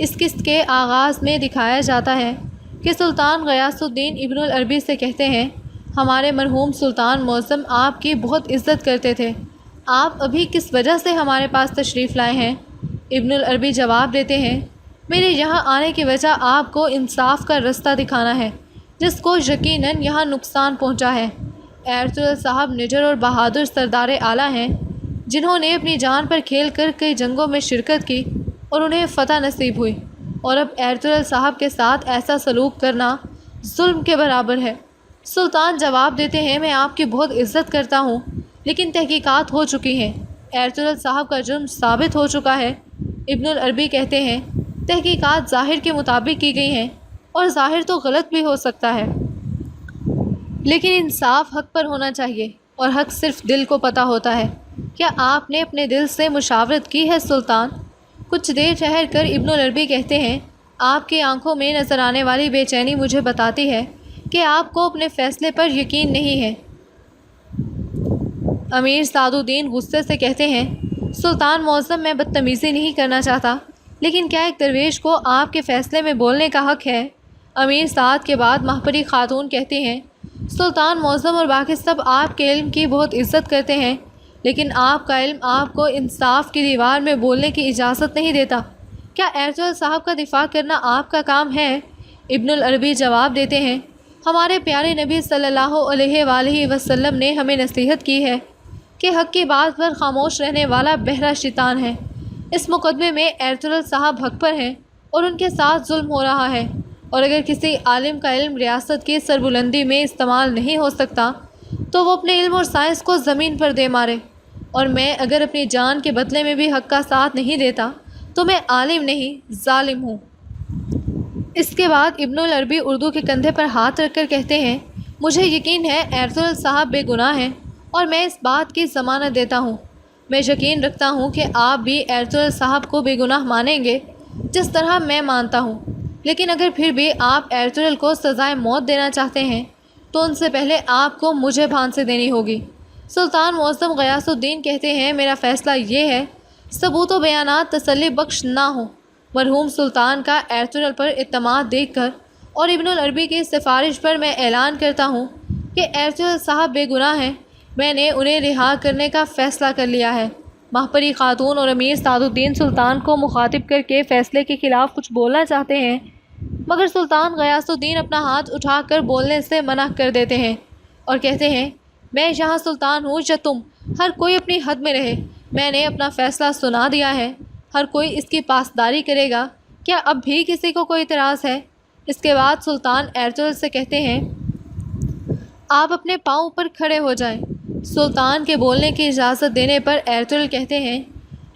اس قسط کے آغاز میں دکھایا جاتا ہے کہ سلطان غیاث الدین ابن العربی سے کہتے ہیں، ہمارے مرحوم سلطان معظم آپ کی بہت عزت کرتے تھے، آپ ابھی کس وجہ سے ہمارے پاس تشریف لائے ہیں؟ ابن العربی جواب دیتے ہیں، میرے یہاں آنے کی وجہ آپ کو انصاف کا رستہ دکھانا ہے جس کو یقیناً یہاں نقصان پہنچا ہے۔ ایرتغرل صاحب نڈر اور بہادر سردار اعلیٰ ہیں جنہوں نے اپنی جان پر کھیل کر کئی جنگوں میں شرکت کی اور انہیں فتح نصیب ہوئی، اور اب ایرتغرل صاحب کے ساتھ ایسا سلوک کرنا ظلم کے برابر ہے۔ سلطان جواب دیتے ہیں، میں آپ کی بہت عزت کرتا ہوں لیکن تحقیقات ہو چکی ہیں، ایرتغرل صاحب کا جرم ثابت ہو چکا ہے۔ ابن العربی کہتے ہیں، تحقیقات ظاہر کے مطابق کی گئی ہیں اور ظاہر تو غلط بھی ہو سکتا ہے، لیکن انصاف حق پر ہونا چاہیے اور حق صرف دل کو پتہ ہوتا ہے۔ کیا آپ نے اپنے دل سے مشاورت کی ہے سلطان؟ کچھ دیر ٹھہر کر ابن العربی کہتے ہیں، آپ کی آنکھوں میں نظر آنے والی بے چینی مجھے بتاتی ہے کہ آپ کو اپنے فیصلے پر یقین نہیں ہے۔ امیر سعد الدین غصے سے کہتے ہیں، سلطان معظم، میں بدتمیزی نہیں کرنا چاہتا، لیکن کیا ایک درویش کو آپ کے فیصلے میں بولنے کا حق ہے؟ امیر سعد کے بعد ماہپری خاتون کہتی ہیں، سلطان معظم اور باقی سب آپ کے علم کی بہت عزت کرتے ہیں، لیکن آپ کا علم آپ کو انصاف کی دیوار میں بولنے کی اجازت نہیں دیتا۔ کیا ایرتغرل صاحب کا دفاع کرنا آپ کا کام ہے؟ ابن العربی جواب دیتے ہیں، ہمارے پیارے نبی صلی اللہ علیہ وآلہ وسلم نے ہمیں نصیحت کی ہے کہ حق کی بات پر خاموش رہنے والا بہرا شیطان ہے۔ اس مقدمے میں ایرتغرل صاحب حق پر ہیں اور ان کے ساتھ ظلم ہو رہا ہے، اور اگر کسی عالم کا علم ریاست کی سربلندی میں استعمال نہیں ہو سکتا تو وہ اپنے علم اور سائنس کو زمین پر دے مارے، اور میں اگر اپنی جان کے بدلے میں بھی حق کا ساتھ نہیں دیتا تو میں عالم نہیں، ظالم ہوں۔ اس کے بعد ابن العربی اردو کے کندھے پر ہاتھ رکھ کر کہتے ہیں، مجھے یقین ہے ایرتغرل صاحب بے گناہ ہیں اور میں اس بات کی ضمانت دیتا ہوں۔ میں یقین رکھتا ہوں کہ آپ بھی ایرتغرل صاحب کو بے گناہ مانیں گے جس طرح میں مانتا ہوں، لیکن اگر پھر بھی آپ ایرتغرل کو سزائے موت دینا چاہتے ہیں تو ان سے پہلے آپ کو مجھے پھانسی دینی ہوگی۔ سلطان معظم غیاث الدین کہتے ہیں، میرا فیصلہ یہ ہے، ثبوت و بیانات تسلی بخش نہ ہوں۔ مرحوم سلطان کا ایرتغرل پر اعتماد دیکھ کر اور ابن العربی کی سفارش پر میں اعلان کرتا ہوں کہ ایرتغرل صاحب بے گناہ ہیں، میں نے انہیں رہا کرنے کا فیصلہ کر لیا ہے۔ ماہپری خاتون اور امیر سعد الدین سلطان کو مخاطب کر کے فیصلے کے خلاف کچھ بولنا چاہتے ہیں، مگر سلطان غیاث الدین اپنا ہاتھ اٹھا کر بولنے سے منع کر دیتے ہیں اور کہتے ہیں، میں یہاں سلطان ہوں یا تم، ہر کوئی اپنی حد میں رہے، میں نے اپنا فیصلہ سنا دیا ہے، ہر کوئی اس کی پاسداری کرے گا، کیا اب بھی کسی کو کوئی اعتراض ہے؟ اس کے بعد سلطان ایرتغرل سے کہتے ہیں، آپ اپنے پاؤں پر کھڑے ہو جائیں۔ سلطان کے بولنے کی اجازت دینے پر ایرتغرل کہتے ہیں،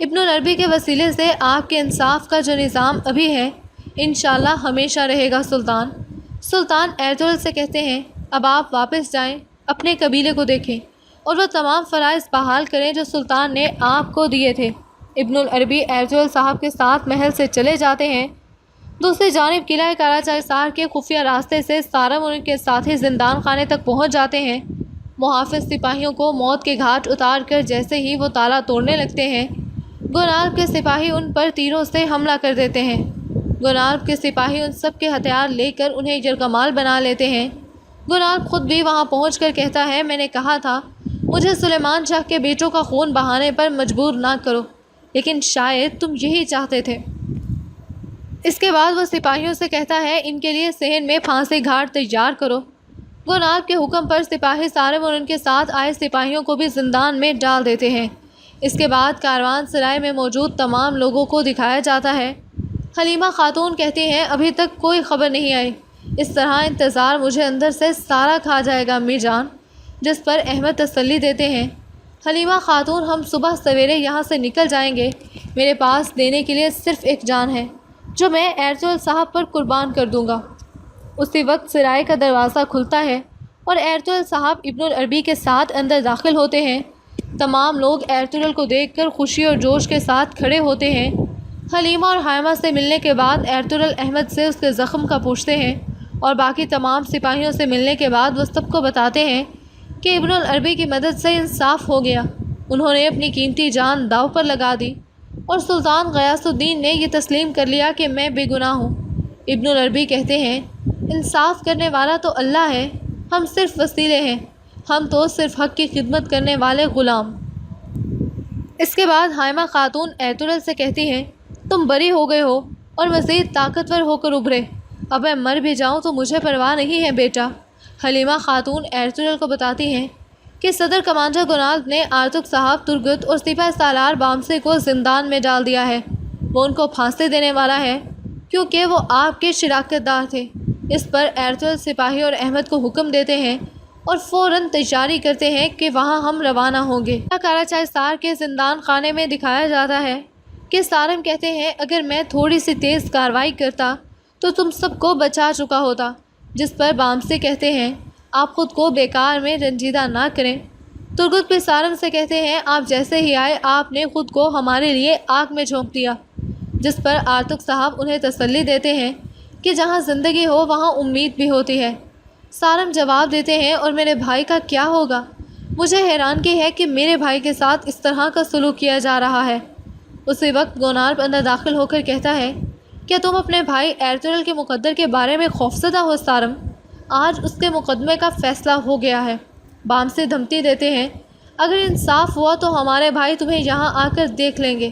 ابن العربی کے وسیلے سے آپ کے انصاف کا جو نظام ابھی ہے انشاءاللہ ہمیشہ رہے گا سلطان۔ سلطان ایرتغرل سے کہتے ہیں، اب آپ واپس جائیں، اپنے قبیلے کو دیکھیں اور وہ تمام فرائض بحال کریں جو سلطان نے آپ کو دیے تھے۔ ابن العربی ایرتغرل صاحب کے ساتھ محل سے چلے جاتے ہیں۔ دوسری جانب قلعہ کاراچہ حصار کے خفیہ راستے سے سارم اور ان کے ساتھی زندان خانے تک پہنچ جاتے ہیں۔ محافظ سپاہیوں کو موت کے گھاٹ اتار کر جیسے ہی وہ تالا توڑنے لگتے ہیں، گونالب کے سپاہی ان پر تیروں سے حملہ کر دیتے ہیں۔ گونالب کے سپاہی ان سب کے ہتھیار لے کر انہیں یرغمال بنا لیتے ہیں۔ گونالب خود بھی وہاں پہنچ کر کہتا ہے، میں نے کہا تھا مجھے سلیمان شاہ کے بیٹوں کا خون بہانے پر مجبور نہ کرو، لیکن شاید تم یہی چاہتے تھے۔ اس کے بعد وہ سپاہیوں سے کہتا ہے، ان کے لیے صحن میں پھانسی گھاٹ تیار کرو۔ گونالب کے حکم پر سپاہی سارم اور ان کے ساتھ آئے سپاہیوں کو بھی زندان میں ڈال دیتے ہیں۔ اس کے بعد کاروان سرائے میں موجود تمام لوگوں کو دکھایا جاتا ہے۔ حلیمہ خاتون کہتی ہیں، ابھی تک کوئی خبر نہیں آئی، اس طرح انتظار مجھے اندر سے سارا کھا جائے گا امی جان۔ جس پر احمد تسلی دیتے ہیں، حلیمہ خاتون، ہم صبح سویرے یہاں سے نکل جائیں گے، میرے پاس دینے کے لیے صرف ایک جان ہے جو میں ایرتغرل صاحب پر قربان کر دوں گا۔ اسی وقت سرائے کا دروازہ کھلتا ہے اور ایرتغرل صاحب ابن العربی کے ساتھ اندر داخل ہوتے ہیں۔ تمام لوگ ایرتغرل کو دیکھ کر خوشی اور جوش کے ساتھ کھڑے ہوتے ہیں۔ حلیمہ اور حائمہ سے ملنے کے بعد ایرتغرل احمد سے اس کے زخم کا پوچھتے ہیں، اور باقی تمام سپاہیوں سے ملنے کے بعد وہ سب کو بتاتے ہیں کہ ابن العربی کی مدد سے انصاف ہو گیا، انہوں نے اپنی قیمتی جان داؤ پر لگا دی۔ اور سلطان غیاث الدین نے یہ تسلیم کر لیا کہ میں بے گناہ ہوں۔ ابن العربی کہتے ہیں انصاف کرنے والا تو اللہ ہے، ہم صرف وسیلے ہیں، ہم تو صرف حق کی خدمت کرنے والے غلام۔ اس کے بعد حائمہ خاتون ایرطغرل سے کہتی ہیں تم بری ہو گئے ہو اور مزید طاقتور ہو کر ابھرے، اب میں مر بھی جاؤں تو مجھے پرواہ نہیں ہے بیٹا۔ حلیمہ خاتون ایرطغرل کو بتاتی ہیں کہ صدر کمانڈر گنالد نے آرتک صاحب ترگت اور سپہ سالار بامسے کو زندان میں ڈال دیا ہے، وہ ان کو پھانسی دینے والا ہے کیونکہ وہ آپ کے شراکت دار تھے۔ اس پر ایرطغرل سپاہی اور احمد کو حکم دیتے ہیں اور فوراً تیاری کرتے ہیں کہ وہاں ہم روانہ ہوں گے۔ کاراچائسار کے زندان خانے میں دکھایا جاتا ہے کہ سارم کہتے ہیں اگر میں تھوڑی سی تیز کارروائی کرتا تو تم سب کو بچا چکا ہوتا، جس پر بامسے کہتے ہیں آپ خود کو بیکار میں رنجیدہ نہ کریں۔ ترگت بھی سارم سے کہتے ہیں آپ جیسے ہی آئے آپ نے خود کو ہمارے لیے آگ میں جھونک دیا، جس پر آرتک صاحب انہیں تسلی دیتے ہیں کہ جہاں زندگی ہو وہاں امید بھی ہوتی ہے۔ سارم جواب دیتے ہیں اور میرے بھائی کا کیا ہوگا؟ مجھے حیرانگی ہے کہ میرے بھائی کے ساتھ اس طرح کا سلوک کیا جا رہا ہے۔ اسی وقت گونالب اندر داخل ہو کر کہتا ہے کیا تم اپنے بھائی ایرطغرل کے مقدر کے بارے میں خوفزدہ ہو سارم؟ آج اس کے مقدمے کا فیصلہ ہو گیا ہے۔ بامسے دھمکی دیتے ہیں اگر انصاف ہوا تو ہمارے بھائی تمہیں یہاں آ کر دیکھ لیں گے۔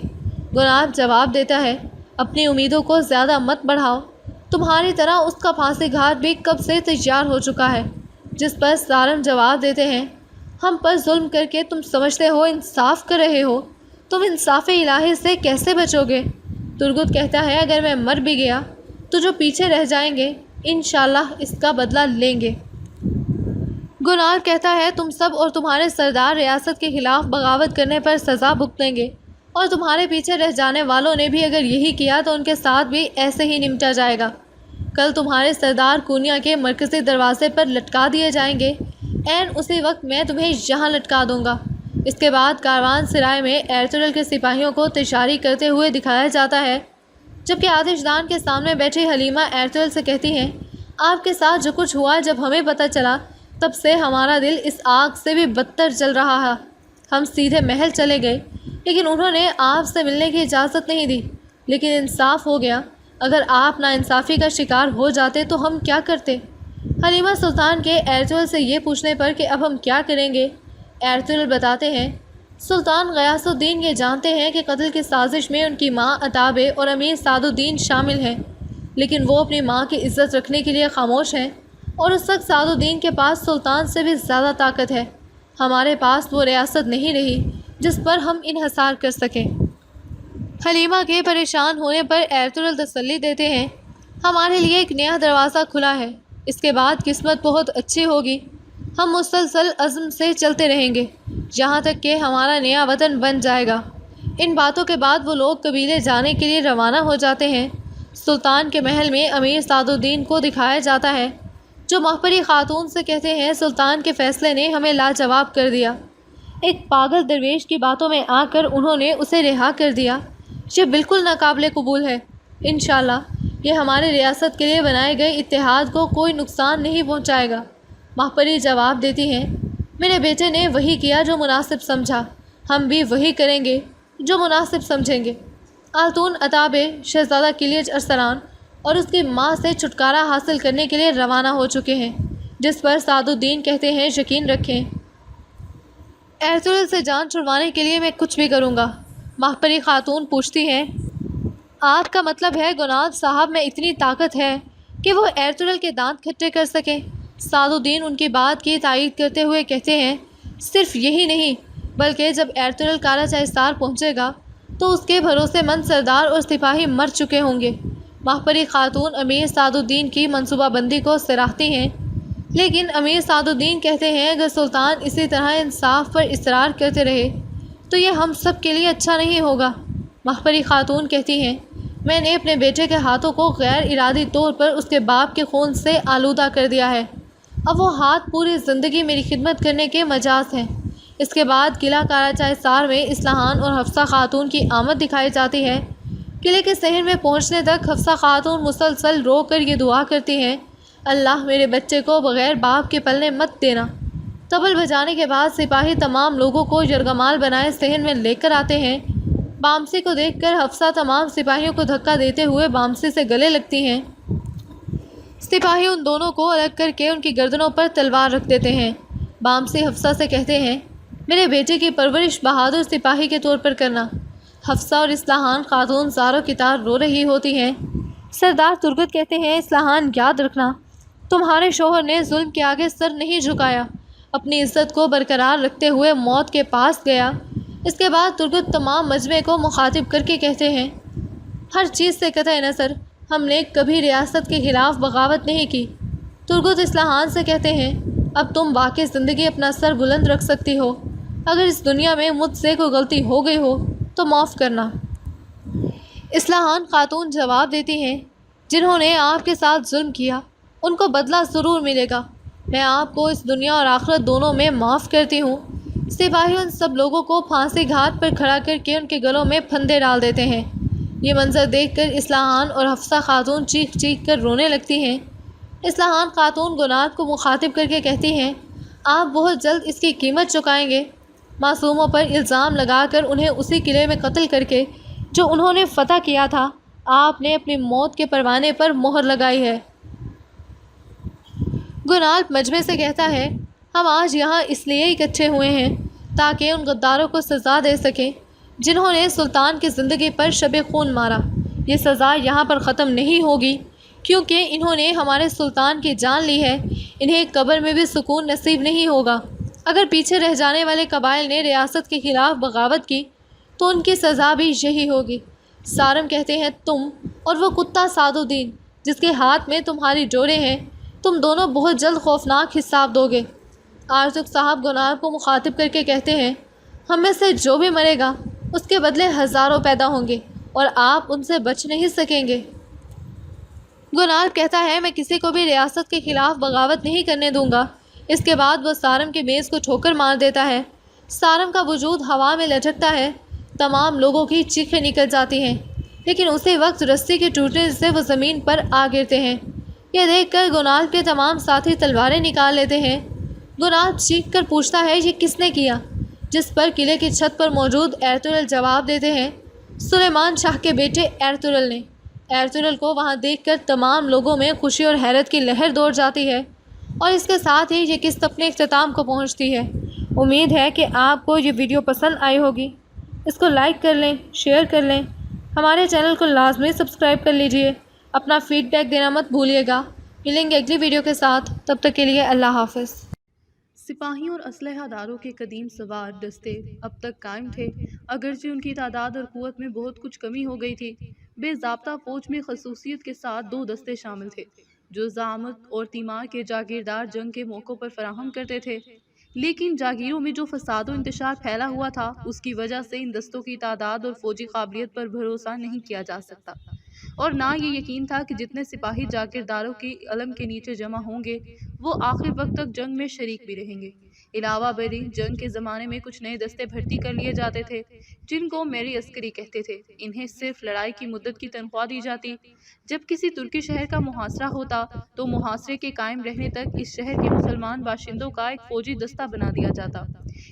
گونالب جواب دیتا ہے اپنی امیدوں کو زیادہ مت بڑھاؤ، تمہاری طرح اس کا پھانسی گھاٹ بھی کب سے تیار ہو چکا ہے۔ جس پر سارم جواب دیتے ہیں ہم پر ظلم کر کے تم سمجھتے ہو انصاف کر رہے ہو، تم انصاف الہی سے کیسے بچو گے؟ ترگت کہتا ہے اگر میں مر بھی گیا تو جو پیچھے رہ جائیں گے انشاءاللہ اس کا بدلہ لیں گے۔ گونالب کہتا ہے تم سب اور تمہارے سردار ریاست کے خلاف بغاوت کرنے پر سزا بھگتیں گے، اور تمہارے پیچھے رہ جانے والوں نے بھی اگر یہی کیا تو ان کے ساتھ بھی ایسے ہی نمٹا جائے گا۔ کل تمہارے سردار کونیا کے مرکزی دروازے پر لٹکا دیے جائیں گے، عین اسی وقت میں تمہیں یہاں لٹکا دوں گا۔ اس کے بعد کاروان سرائے میں ایرطغرل کے سپاہیوں کو تیاری کرتے ہوئے دکھایا جاتا ہے، جبکہ آتش دان کے سامنے بیٹھی حلیمہ ایرطغرل سے کہتی ہیں آپ کے ساتھ جو کچھ ہوا جب ہمیں پتہ چلا تب سے ہمارا دل اس آگ سے بھی بدتر جل رہا ہے۔ ہم سیدھے محل چلے گئے لیکن انہوں نے آپ سے ملنے کی اجازت نہیں دی، لیکن انصاف ہو گیا، اگر آپ ناانصافی کا شکار ہو جاتے تو ہم کیا کرتے؟ حلیمہ سلطان کے ایرطغرل سے یہ پوچھنے پر کہ اب ہم کیا کریں گے، ایرطغرل بتاتے ہیں سلطان غیاث الدین یہ جانتے ہیں کہ قتل کی سازش میں ان کی ماں عتابے اور امیر سعد الدین شامل ہیں، لیکن وہ اپنی ماں کی عزت رکھنے کے لیے خاموش ہیں، اور اس وقت سعد الدین کے پاس سلطان سے بھی زیادہ طاقت ہے۔ ہمارے پاس وہ ریاست نہیں رہی جس پر ہم انحصار کر سکیں۔ حلیمہ کے پریشان ہونے پر ایرطغرل تسلی دیتے ہیں ہمارے لیے ایک نیا دروازہ کھلا ہے، اس کے بعد قسمت بہت اچھی ہوگی، ہم مسلسل عزم سے چلتے رہیں گے یہاں تک کہ ہمارا نیا وطن بن جائے گا۔ ان باتوں کے بعد وہ لوگ قبیلے جانے کے لیے روانہ ہو جاتے ہیں۔ سلطان کے محل میں امیر سعد الدین کو دکھایا جاتا ہے جو مہپری خاتون سے کہتے ہیں سلطان کے فیصلے نے ہمیں لاجواب کر دیا، ایک پاگل درویش کی باتوں میں آ کر انہوں نے اسے رہا کر دیا، یہ بالکل ناقابل قبول ہے، انشاءاللہ یہ ہماری ریاست کے لیے بنائے گئے اتحاد کو کوئی نقصان نہیں پہنچائے گا۔ مہپری جواب دیتی ہیں میرے بیٹے نے وہی کیا جو مناسب سمجھا، ہم بھی وہی کریں گے جو مناسب سمجھیں گے۔ خاتون عتابے شہزادہ کلیج ارسلان اور اس کی ماں سے چھٹکارا حاصل کرنے کے لیے روانہ ہو چکے ہیں، جس پر سعد الدین کہتے ہیں یقین رکھیں ایرطغرل سے جان چھڑوانے کے لیے میں کچھ بھی کروں گا۔ مہپری خاتون پوچھتی ہیں آپ کا مطلب ہے گونالب صاحب میں اتنی طاقت ہے کہ وہ ایرطغرل کے دانت کھٹے کر سکیں؟ سعد الدین ان کی بات کی تائید کرتے ہوئے کہتے ہیں صرف یہی نہیں بلکہ جب ایرطغرل کاراچائسار پہنچے گا تو اس کے بھروسے مند سردار اور سپاہی مر چکے ہوں گے۔ مہپری خاتون امیر سعد الدین کی منصوبہ بندی کو سراہتی ہیں، لیکن امیر سعد الدین کہتے ہیں اگر سلطان اسی طرح انصاف پر اصرار کرتے رہے تو یہ ہم سب کے لیے اچھا نہیں ہوگا۔ مہپری خاتون کہتی ہیں میں نے اپنے بیٹے کے ہاتھوں کو غیر ارادی طور پر اس کے باپ کے خون سے آلودہ کر دیا ہے، اب وہ ہاتھ پوری زندگی میری خدمت کرنے کے مجاز ہیں۔ اس کے بعد قلعہ کاراچائسار میں اصلاحان اور حفصہ خاتون کی آمد دکھائی جاتی ہے۔ قلعے کے صحن میں پہنچنے تک حفصہ خاتون مسلسل رو کر یہ دعا کرتی ہیں اللہ میرے بچے کو بغیر باپ کے پلنے مت دینا۔ طبل بجانے کے بعد سپاہی تمام لوگوں کو یرغمال بنائے صحن میں لے کر آتے ہیں۔ بامسی کو دیکھ کر حفصہ تمام سپاہیوں کو دھکا دیتے ہوئے بامسی سے گلے لگتی ہیں۔ سپاہی ان دونوں کو الگ کر کے ان کی گردنوں پر تلوار رکھ دیتے ہیں۔ بامسی حفصہ سے کہتے ہیں، میرے بیٹے کی پرورش بہادر سپاہی کے طور پر کرنا۔ حفصہ اور اصلاحان خاتون زاروں کی طرح رو رہی ہوتی ہیں۔ سردار ترگت کہتے ہیں، اصلاحان یاد رکھنا، تمہارے شوہر نے ظلم کے آگے سر نہیں جھکایا، اپنی عزت کو برقرار رکھتے ہوئے موت کے پاس گیا۔ اس کے بعد ترگت تمام مجمع کو مخاطب کر کے کہتے ہیں، ہر چیز سے قطع نظر ہم نے کبھی ریاست کے خلاف بغاوت نہیں کی۔ ترگت اصلاحان سے کہتے ہیں، اب تم واقعی زندگی اپنا سر بلند رکھ سکتی ہو، اگر اس دنیا میں مجھ سے کوئی غلطی ہو گئی ہو تو معاف کرنا۔ اصلاحان خاتون جواب دیتی ہیں، جنہوں نے آپ کے ساتھ ظلم کیا ان کو بدلہ ضرور ملے گا، میں آپ کو اس دنیا اور آخرت دونوں میں معاف کرتی ہوں۔ سپاہی ان سب لوگوں کو پھانسی گھاٹ پر کھڑا کر کے ان کے گلوں میں پھندے ڈال دیتے ہیں۔ یہ منظر دیکھ کر اصلاحان اور حفصہ خاتون چیخ چیخ کر رونے لگتی ہیں۔ اصلاحان خاتون گنات کو مخاطب کر کے کہتی ہیں، آپ بہت جلد اس کی قیمت چکائیں گے۔ معصوموں پر الزام لگا کر انہیں اسی قلعے میں قتل کر کے جو انہوں نے فتح کیا تھا، آپ نے اپنی موت کے پروانے پر مہر لگائی ہے۔ گنال مجمع سے کہتا ہے، ہم آج یہاں اس لیے اکٹھے ہوئے ہیں تاکہ ان غداروں کو سزا دے سکیں جنہوں نے سلطان کی زندگی پر شب خون مارا۔ یہ سزا یہاں پر ختم نہیں ہوگی کیونکہ انہوں نے ہمارے سلطان کی جان لی ہے، انہیں قبر میں بھی سکون نصیب نہیں ہوگا۔ اگر پیچھے رہ جانے والے قبائل نے ریاست کے خلاف بغاوت کی تو ان کی سزا بھی یہی ہوگی۔ سارم کہتے ہیں، تم اور وہ کتا سعد الدین جس کے ہاتھ میں تمہاری ڈورے ہیں، تم دونوں بہت جلد خوفناک حساب دو گے۔ آرزق صاحب گنال کو مخاطب کر کے کہتے ہیں، ہم میں سے جو بھی مرے گا اس کے بدلے ہزاروں پیدا ہوں گے اور آپ ان سے بچ نہیں سکیں گے۔ گنال کہتا ہے، میں کسی کو بھی ریاست کے خلاف بغاوت نہیں کرنے دوں گا۔ اس کے بعد وہ سارم کے میز کو ٹھوکر مار دیتا ہے۔ سارم کا وجود ہوا میں لٹکتا ہے، تمام لوگوں کی چیخیں نکل جاتی ہیں، لیکن اسی وقت رسی کے ٹوٹنے سے وہ زمین پر آ گرتے ہیں۔ یہ دیکھ کر گنال کے تمام ساتھی تلواریں نکال لیتے ہیں۔ گنال چیخ کر پوچھتا ہے، یہ کس نے کیا؟ جس پر قلعے کی چھت پر موجود ایرتغرل جواب دیتے ہیں، سلیمان شاہ کے بیٹے ایرتغرل نے۔ ایرتغرل کو وہاں دیکھ کر تمام لوگوں میں خوشی اور حیرت کی لہر دوڑ جاتی ہے، اور اس کے ساتھ ہی یہ قسط اپنے اختتام کو پہنچتی ہے۔ امید ہے کہ آپ کو یہ ویڈیو پسند آئی ہوگی۔ اس کو لائک کر لیں، شیئر کر لیں، ہمارے چینل کو لازمی سبسکرائب کر لیجئے۔ اپنا فیڈ بیک دینا مت بھولیے گا۔ ملیں گے اگلی ویڈیو کے ساتھ، تب تک کے لیے اللہ حافظ۔ سپاہیوں اور اسلحہ داروں کے قدیم سوار دستے اب تک قائم تھے، اگرچہ ان کی تعداد اور قوت میں بہت کچھ کمی ہو گئی تھی۔ بے ضابطہ فوج میں خصوصیت کے ساتھ دو دستے شامل تھے جو زعامت اور تیمار کے جاگیردار جنگ کے موقعوں پر فراہم کرتے تھے، لیکن جاگیروں میں جو فساد و انتشار پھیلا ہوا تھا اس کی وجہ سے ان دستوں کی تعداد اور فوجی قابلیت پر بھروسہ نہیں کیا جا سکتا، اور نہ یہ یقین تھا کہ جتنے سپاہی جاگیرداروں کی علم کے نیچے جمع ہوں گے وہ آخر وقت تک جنگ میں شریک بھی رہیں گے۔ علاوہ بری جنگ کے زمانے میں کچھ نئے دستے بھرتی کر لیے جاتے تھے جن کو میری عسکری کہتے تھے۔ انہیں صرف لڑائی کی مدت کی تنخواہ دی جاتی، جب کسی ترکی شہر کا محاصرہ ہوتا تو محاصرے کے قائم رہنے تک اس شہر کے مسلمان باشندوں کا ایک فوجی دستہ بنا دیا جاتا،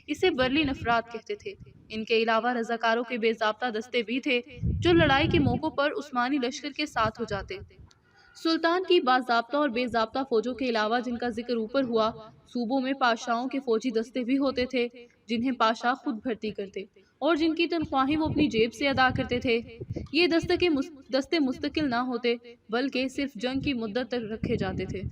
اسے برلن افراد کہتے تھے۔ ان کے علاوہ رضاکاروں کے بے ضابطہ دستے بھی تھے جو لڑائی کے موقعوں پر عثمانی لشکر کے ساتھ ہو جاتے۔ سلطان کی باضابطہ اور بے ضابطہ فوجوں کے علاوہ جن کا ذکر اوپر ہوا، صوبوں میں پاشاؤں کے فوجی دستے بھی ہوتے تھے جنہیں پاشا خود بھرتی کرتے اور جن کی تنخواہیں وہ اپنی جیب سے ادا کرتے تھے۔ یہ دستے مستقل نہ ہوتے بلکہ صرف جنگ کی مدت تک رکھے جاتے تھے۔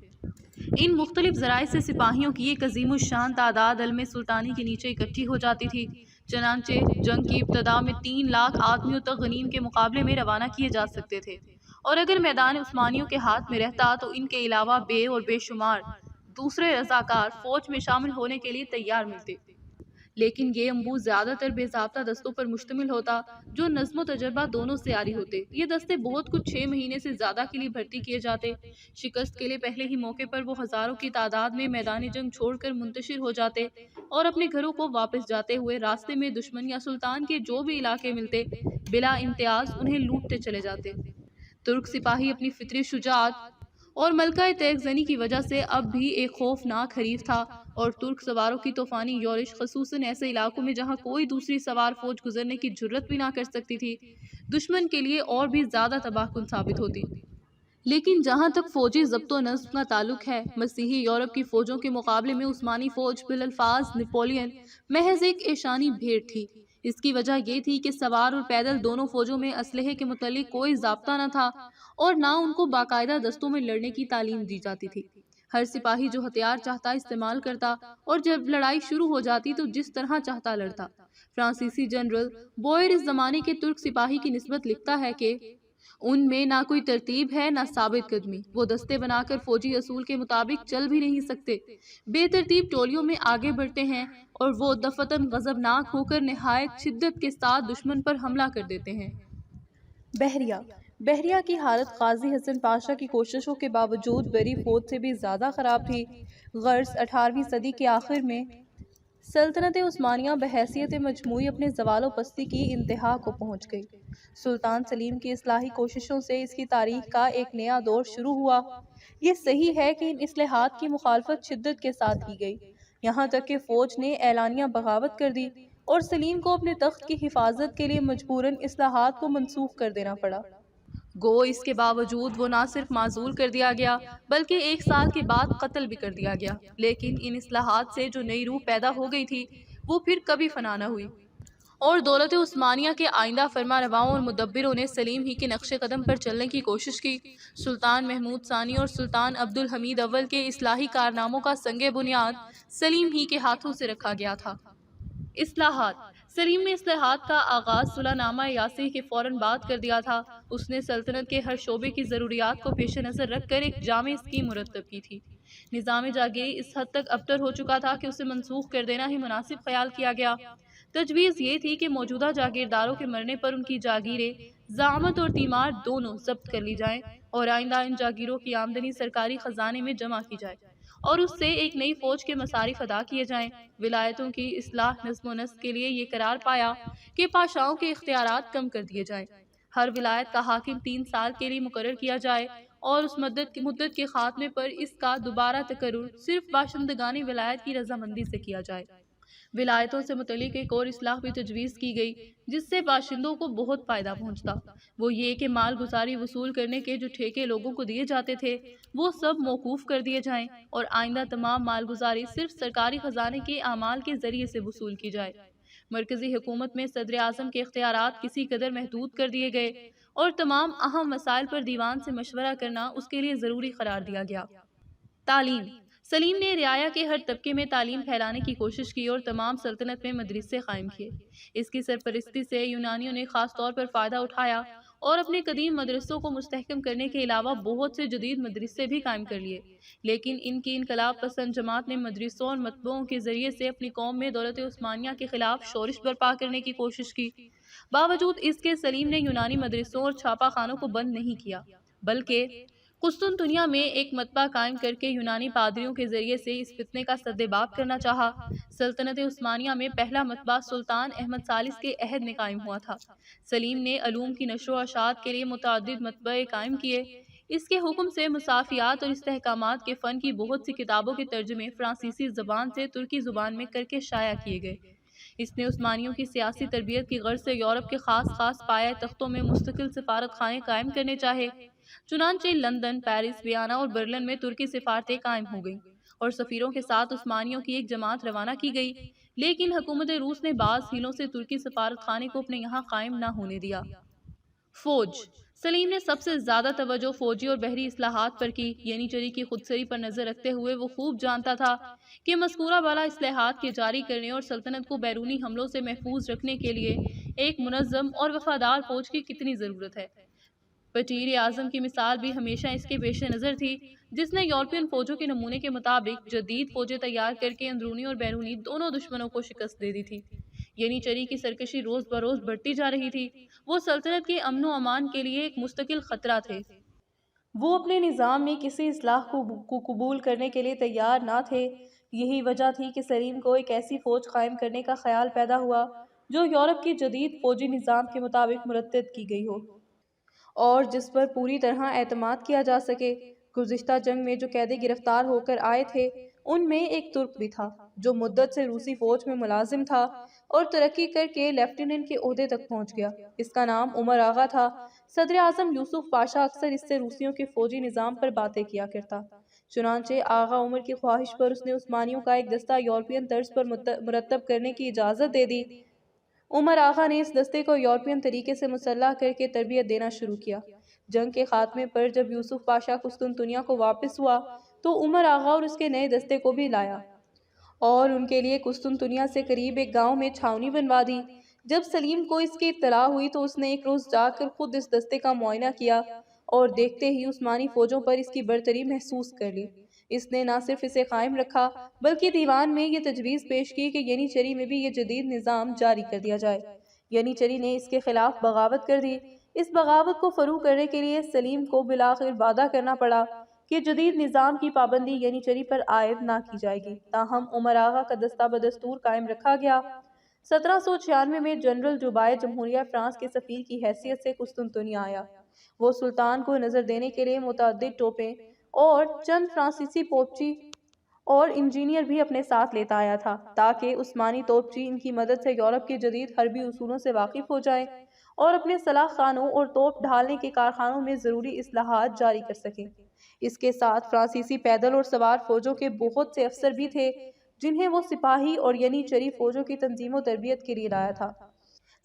ان مختلف ذرائع سے سپاہیوں کی ایک عظیم الشان تعداد علم سلطانی کے نیچے اکٹھی ہو جاتی تھی۔ چنانچہ جنگ کی ابتدا میں 3 لاکھ آدمیوں تک غنیم کے مقابلے میں روانہ کیے جا سکتے تھے، اور اگر میدان عثمانیوں کے ہاتھ میں رہتا تو ان کے علاوہ بے اور بے شمار دوسرے رضاکار فوج میں شامل ہونے کے لیے تیار ملتے، لیکن یہ انبوہ زیادہ تر بے ضابطہ دستوں پر مشتمل ہوتا جو نظم و تجربہ دونوں سے عاری ہوتے۔ یہ دستے بہت کچھ 6 مہینے سے زیادہ کے لیے بھرتی کیے جاتے۔ شکست کے لیے پہلے ہی موقع پر وہ ہزاروں کی تعداد میں میدان جنگ چھوڑ کر منتشر ہو جاتے اور اپنے گھروں کو واپس جاتے ہوئے راستے میں دشمن یا سلطان کے جو بھی علاقے ملتے بلا امتیاز انہیں لوٹتے چلے جاتے۔ ترک سپاہی اپنی فطری شجاعت اور ملکہ تیغ زنی کی وجہ سے اب بھی ایک خوفناک حریف تھا، اور ترک سواروں کی طوفانی یورش خصوصاً ایسے علاقوں میں جہاں کوئی دوسری سوار فوج گزرنے کی جرت بھی نہ کر سکتی تھی، دشمن کے لیے اور بھی زیادہ تباہ کن ثابت ہوتی۔ لیکن جہاں تک فوجی ضبط و نظم کا تعلق ہے، مسیحی یورپ کی فوجوں کے مقابلے میں عثمانی فوج بالالفاظ نپولین محض ایک ایشانی بھیڑ تھی۔ اس کی وجہ یہ تھی کہ سوار اور پیدل دونوں فوجوں میں اسلحے کے متعلق کوئی ضابطہ نہ تھا، اور نہ ان کو باقاعدہ دستوں میں لڑنے کی تعلیم دی جاتی تھی۔ ہر سپاہی جو ہتھیار چاہتا استعمال کرتا، اور جب لڑائی شروع ہو جاتی تو جس طرح چاہتا لڑتا۔ فرانسیسی جنرل بوئر اس زمانے کے ترک سپاہی کی نسبت لکھتا ہے کہ ان میں نہ کوئی ترتیب ہے نہ ثابت قدمی، وہ دستے بنا کر فوجی اصول کے مطابق چل بھی نہیں سکتے، بے ترتیب ٹولیوں میں آگے بڑھتے ہیں، اور وہ دفتن غضبناک ہو کر نہایت شدت کے ساتھ دشمن پر حملہ کر دیتے ہیں۔ بحریہ کی حالت قاضی حسن پاشا کی کوششوں کے باوجود بری فوج سے بھی زیادہ خراب تھی۔ غرض 18ویں صدی کے آخر میں سلطنت عثمانیہ بحیثیت مجموعی اپنے زوال و پستی کی انتہا کو پہنچ گئی۔ سلطان سلیم کی اصلاحی کوششوں سے اس کی تاریخ کا ایک نیا دور شروع ہوا۔ یہ صحیح ہے کہ ان اصلاحات کی مخالفت شدت کے ساتھ کی گئی، یہاں تک کہ فوج نے اعلانیہ بغاوت کر دی، اور سلیم کو اپنے تخت کی حفاظت کے لیے مجبوراً اصلاحات کو منسوخ کر دینا پڑا۔ گو اس کے باوجود وہ نہ صرف معزول کر دیا گیا بلکہ 1 سال کے بعد قتل بھی کر دیا گیا، لیکن ان اصلاحات سے جو نئی روح پیدا ہو گئی تھی وہ پھر کبھی فنا نہ ہوئی، اور دولت عثمانیہ کے آئندہ فرما رواؤں اور مدبروں نے سلیم ہی کے نقش قدم پر چلنے کی کوشش کی۔ سلطان محمود ثانی اور سلطان عبد الحمید اول کے اصلاحی کارناموں کا سنگ بنیاد سلیم ہی کے ہاتھوں سے رکھا گیا تھا۔ اصلاحات: سلیم نے اصلاحات کا آغاز صلح نامہ یاسی کے فوراً بعد کر دیا تھا۔ اس نے سلطنت کے ہر شعبے کی ضروریات کو پیش نظر رکھ کر ایک جامع اسکیم مرتب کی تھی۔ نظام جاگیری اس حد تک ابتر ہو چکا تھا کہ اسے منسوخ کر دینا ہی مناسب خیال کیا گیا۔ تجویز یہ تھی کہ موجودہ جاگیرداروں کے مرنے پر ان کی جاگیریں زعامت اور تیمار دونوں ضبط کر لی جائیں، اور آئندہ ان جاگیروں کی آمدنی سرکاری خزانے میں جمع کی جائے، اور اس سے ایک نئی فوج کے مصارف ادا کیے جائیں۔ ولایتوں کی اصلاح نظم و نسق کے لیے یہ قرار پایا کہ پاشاؤں کے اختیارات کم کر دیے جائیں، ہر ولایت کا حاکم 3 سال کے لیے مقرر کیا جائے، اور اس مدت کے خاتمے پر اس کا دوبارہ تقرر صرف باشندگان ولایت کی رضامندی سے کیا جائے۔ ولایتوں سے متعلق ایک اور اصلاح بھی تجویز کی گئی جس سے باشندوں کو بہت فائدہ پہنچتا، وہ یہ کہ مال گزاری وصول کرنے کے جو ٹھیکے لوگوں کو دیے جاتے تھے وہ سب موقوف کر دیے جائیں، اور آئندہ تمام مال گزاری صرف سرکاری خزانے کے اعمال کے ذریعے سے وصول کی جائے۔ مرکزی حکومت میں صدر اعظم کے اختیارات کسی قدر محدود کر دیے گئے، اور تمام اہم مسائل پر دیوان سے مشورہ کرنا اس کے لیے ضروری قرار دیا گیا۔ تعلیم: سلیم نے رعایا کے ہر طبقے میں تعلیم پھیلانے کی کوشش کی اور تمام سلطنت میں مدرسے قائم کیے۔ اس کی سرپرستی سے یونانیوں نے خاص طور پر فائدہ اٹھایا، اور اپنے قدیم مدرسوں کو مستحکم کرنے کے علاوہ بہت سے جدید مدرسے بھی قائم کر لیے، لیکن ان کی انقلاب پسند جماعت نے مدرسوں اور مطبعوں کے ذریعے سے اپنی قوم میں دولت عثمانیہ کے خلاف شورش برپا کرنے کی کوشش کی۔ باوجود اس کے سلیم نے یونانی مدرسوں اور چھاپا خانوں کو بند نہیں کیا، بلکہ قسطنطنیہ میں ایک مطبع قائم کر کے یونانی پادریوں کے ذریعے سے اس فتنے کا سدباب کرنا چاہا۔ سلطنت عثمانیہ میں پہلا مطبع سلطان احمد ثالث کے عہد میں قائم ہوا تھا۔ سلیم نے علوم کی نشر و اشاعت کے لیے متعدد مطبعے قائم کیے۔ اس کے حکم سے مصافیات اور استحکامات کے فن کی بہت سی کتابوں کے ترجمے فرانسیسی زبان سے ترکی زبان میں کر کے شائع کیے گئے۔ اس نے عثمانیوں کی سیاسی تربیت کی غرض سے یورپ کے خاص پایہ تختوں میں مستقل سفارت خانے قائم کرنے چاہے، چنانچہ لندن، پیرس، ویانا اور برلن میں ترکی سفارتیں قائم ہو گئیں، اور سفیروں کے ساتھ عثمانیوں کی ایک جماعت روانہ کی گئی، لیکن حکومت روس نے بعض ہیلوں سے ترکی سفارت خانے کو اپنے یہاں قائم نہ ہونے دیا۔ فوج: سلیم نے سب سے زیادہ توجہ فوجی اور بحری اصلاحات پر کی۔ ینیچری کی خودسری پر نظر رکھتے ہوئے وہ خوب جانتا تھا کہ مذکورہ بالا اصلاحات کے جاری کرنے اور سلطنت کو بیرونی حملوں سے محفوظ رکھنے کے لیے ایک منظم اور وفادار فوج کی کتنی ضرورت ہے۔ وزیر اعظم کی مثال بھی ہمیشہ اس کے پیش نظر تھی، جس نے یورپین فوجوں کے نمونے کے مطابق جدید فوجیں تیار کر کے اندرونی اور بیرونی دونوں دشمنوں کو شکست دے دی تھی۔ ینیچری کی سرکشی روز بروز بڑھتی جا رہی تھی، وہ سلطنت کے امن و امان کے لیے ایک مستقل خطرہ تھے۔ وہ اپنے نظام میں کسی اصلاح کو قبول کرنے کے لیے تیار نہ تھے۔ یہی وجہ تھی کہ سلیم کو ایک ایسی فوج قائم کرنے کا خیال پیدا ہوا جو یورپ کے جدید فوجی نظام کے مطابق مرتب کی گئی ہو، اور جس پر پوری طرح اعتماد کیا جا سکے۔ گزشتہ جنگ میں جو قیدی گرفتار ہو کر آئے تھے ان میں ایک ترک بھی تھا جو مدت سے روسی فوج میں ملازم تھا اور ترقی کر کے لیفٹیننٹ کے عہدے تک پہنچ گیا۔ اس کا نام عمر آغا تھا۔ صدر اعظم یوسف پاشا اکثر اس سے روسیوں کے فوجی نظام پر باتیں کیا کرتا۔ چنانچہ آغا عمر کی خواہش پر اس نے عثمانیوں کا ایک دستہ یورپین طرز پر مرتب کرنے کی اجازت دے دی۔ عمر آغا نے اس دستے کو یورپین طریقے سے مسلح کر کے تربیت دینا شروع کیا۔ جنگ کے خاتمے پر جب یوسف پاشا قسطنطنیہ کو واپس ہوا تو عمر آغا اور اس کے نئے دستے کو بھی لایا اور ان کے لیے قسطنطنیہ سے قریب ایک گاؤں میں چھاؤنی بنوا دی۔ جب سلیم کو اس کی اطلاع ہوئی تو اس نے ایک روز جا کر خود اس دستے کا معائنہ کیا اور دیکھتے ہی عثمانی فوجوں پر اس کی برتری محسوس کر لی۔ اس نے نہ صرف اسے قائم رکھا بلکہ دیوان میں یہ تجویز پیش کی کہ ینیچری میں بھی یہ جدید نظام جاری کر دیا جائے۔ ینیچری نے اس کے خلاف بغاوت کر دی۔ اس بغاوت کو فروغ کرنے کے لیے سلیم کو بالآخر وعدہ کرنا پڑا کہ جدید نظام کی پابندی ینیچری پر عائد نہ کی جائے گی، تاہم عمر آغا کا دستہ بدستور قائم رکھا گیا۔ 1796 میں جنرل جوبائے جمہوریہ فرانس کے سفیر کی حیثیت سے قسطنطنیہ آیا۔ وہ سلطان کو نظر دینے کے لیے متعدد توپیں اور چند فرانسیسی توپچی اور انجینئر بھی اپنے ساتھ لیتا آیا تھا تاکہ عثمانی توپچی ان کی مدد سے یورپ کے جدید حربی اصولوں سے واقف ہو جائیں اور اپنے سلاح خانوں اور توپ ڈھالنے کے کارخانوں میں ضروری اصلاحات جاری کر سکیں۔ اس کے ساتھ فرانسیسی پیدل اور سوار فوجوں کے بہت سے افسر بھی تھے جنہیں وہ سپاہی اور ینیچری فوجوں کی تنظیم و تربیت کے لیے لایا تھا۔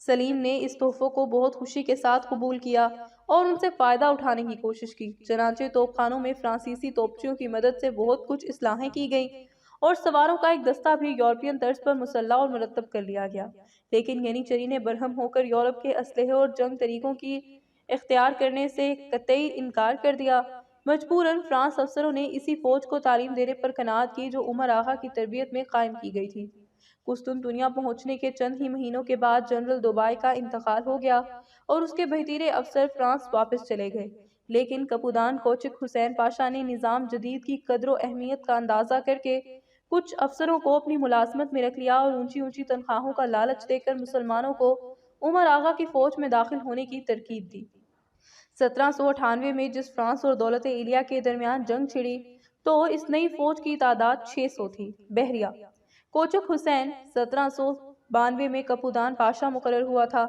سلیم نے اس تحفوں کو بہت خوشی کے ساتھ قبول کیا اور ان سے فائدہ اٹھانے کی کوشش کی۔ چنانچہ توپ خانوں میں فرانسیسی توپچیوں کی مدد سے بہت کچھ اصلاحیں کی گئیں اور سواروں کا ایک دستہ بھی یورپین طرز پر مسلح اور مرتب کر لیا گیا۔ لیکن ینیچری نے برہم ہو کر یورپ کے اسلحے اور جنگ طریقوں کی اختیار کرنے سے قطعی انکار کر دیا۔ مجبوراً فرانس افسروں نے اسی فوج کو تعلیم دینے پر قناعت کی جو عمر آغا کی تربیت میں قائم کی گئی تھی۔ قسطنطنیہ پہنچنے کے چند ہی مہینوں کے بعد جنرل دوبائے کا انتقال ہو گیا اور اس کے بہترین افسر فرانس واپس چلے گئے، لیکن کپودان کوچک حسین پاشا نے نظام جدید کی قدر و اہمیت کا اندازہ کر کے کچھ افسروں کو اپنی ملازمت میں رکھ لیا اور اونچی اونچی تنخواہوں کا لالچ دے کر مسلمانوں کو عمر آغا کی فوج میں داخل ہونے کی ترغیب دی۔ 1798 میں جس فرانس اور دولت ایلیا کے درمیان جنگ چھڑی تو اس نئی فوج کی تعداد 600 تھی۔ بحریہ کوچک حسین 1792 میں کپودان پاشا مقرر ہوا تھا۔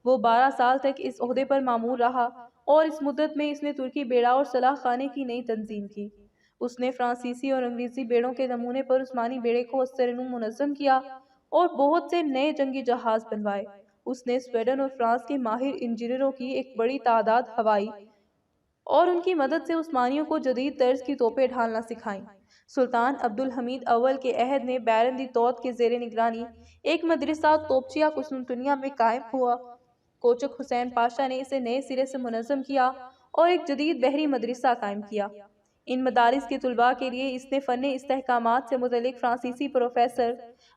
وہ 12 سال تک اس عہدے پر مامور رہا اور اس مدت میں اس نے ترکی بیڑا اور سلاح خانے کی نئی تنظیم کی۔ اس نے فرانسیسی اور انگریزی بیڑوں کے نمونے پر عثمانی بیڑے کو ازسرنو منظم کیا اور بہت سے نئے جنگی جہاز بنوائے۔ اس نے سویڈن اور فرانس کے ماہر انجینئروں کی ایک بڑی تعداد ہوائی اور ان کی مدد سے عثمانیوں کو جدید طرز کی توپیں ڈھالنا سکھائیں۔ سلطان عبد الحمید اول کے عہد میں بیرن دی توت کے زیر نگرانی ایک مدرسہ توپچیہ قسطنطنیہ میں قائم ہوا۔ کوچک حسین پاشا نے اسے نئے سرے سے منظم کیا اور ایک جدید بحری مدرسہ قائم کیا۔ ان مدارس کے طلباء کے لیے اس نے فن استحکامات سے متعلق فرانسیسی پروفیسر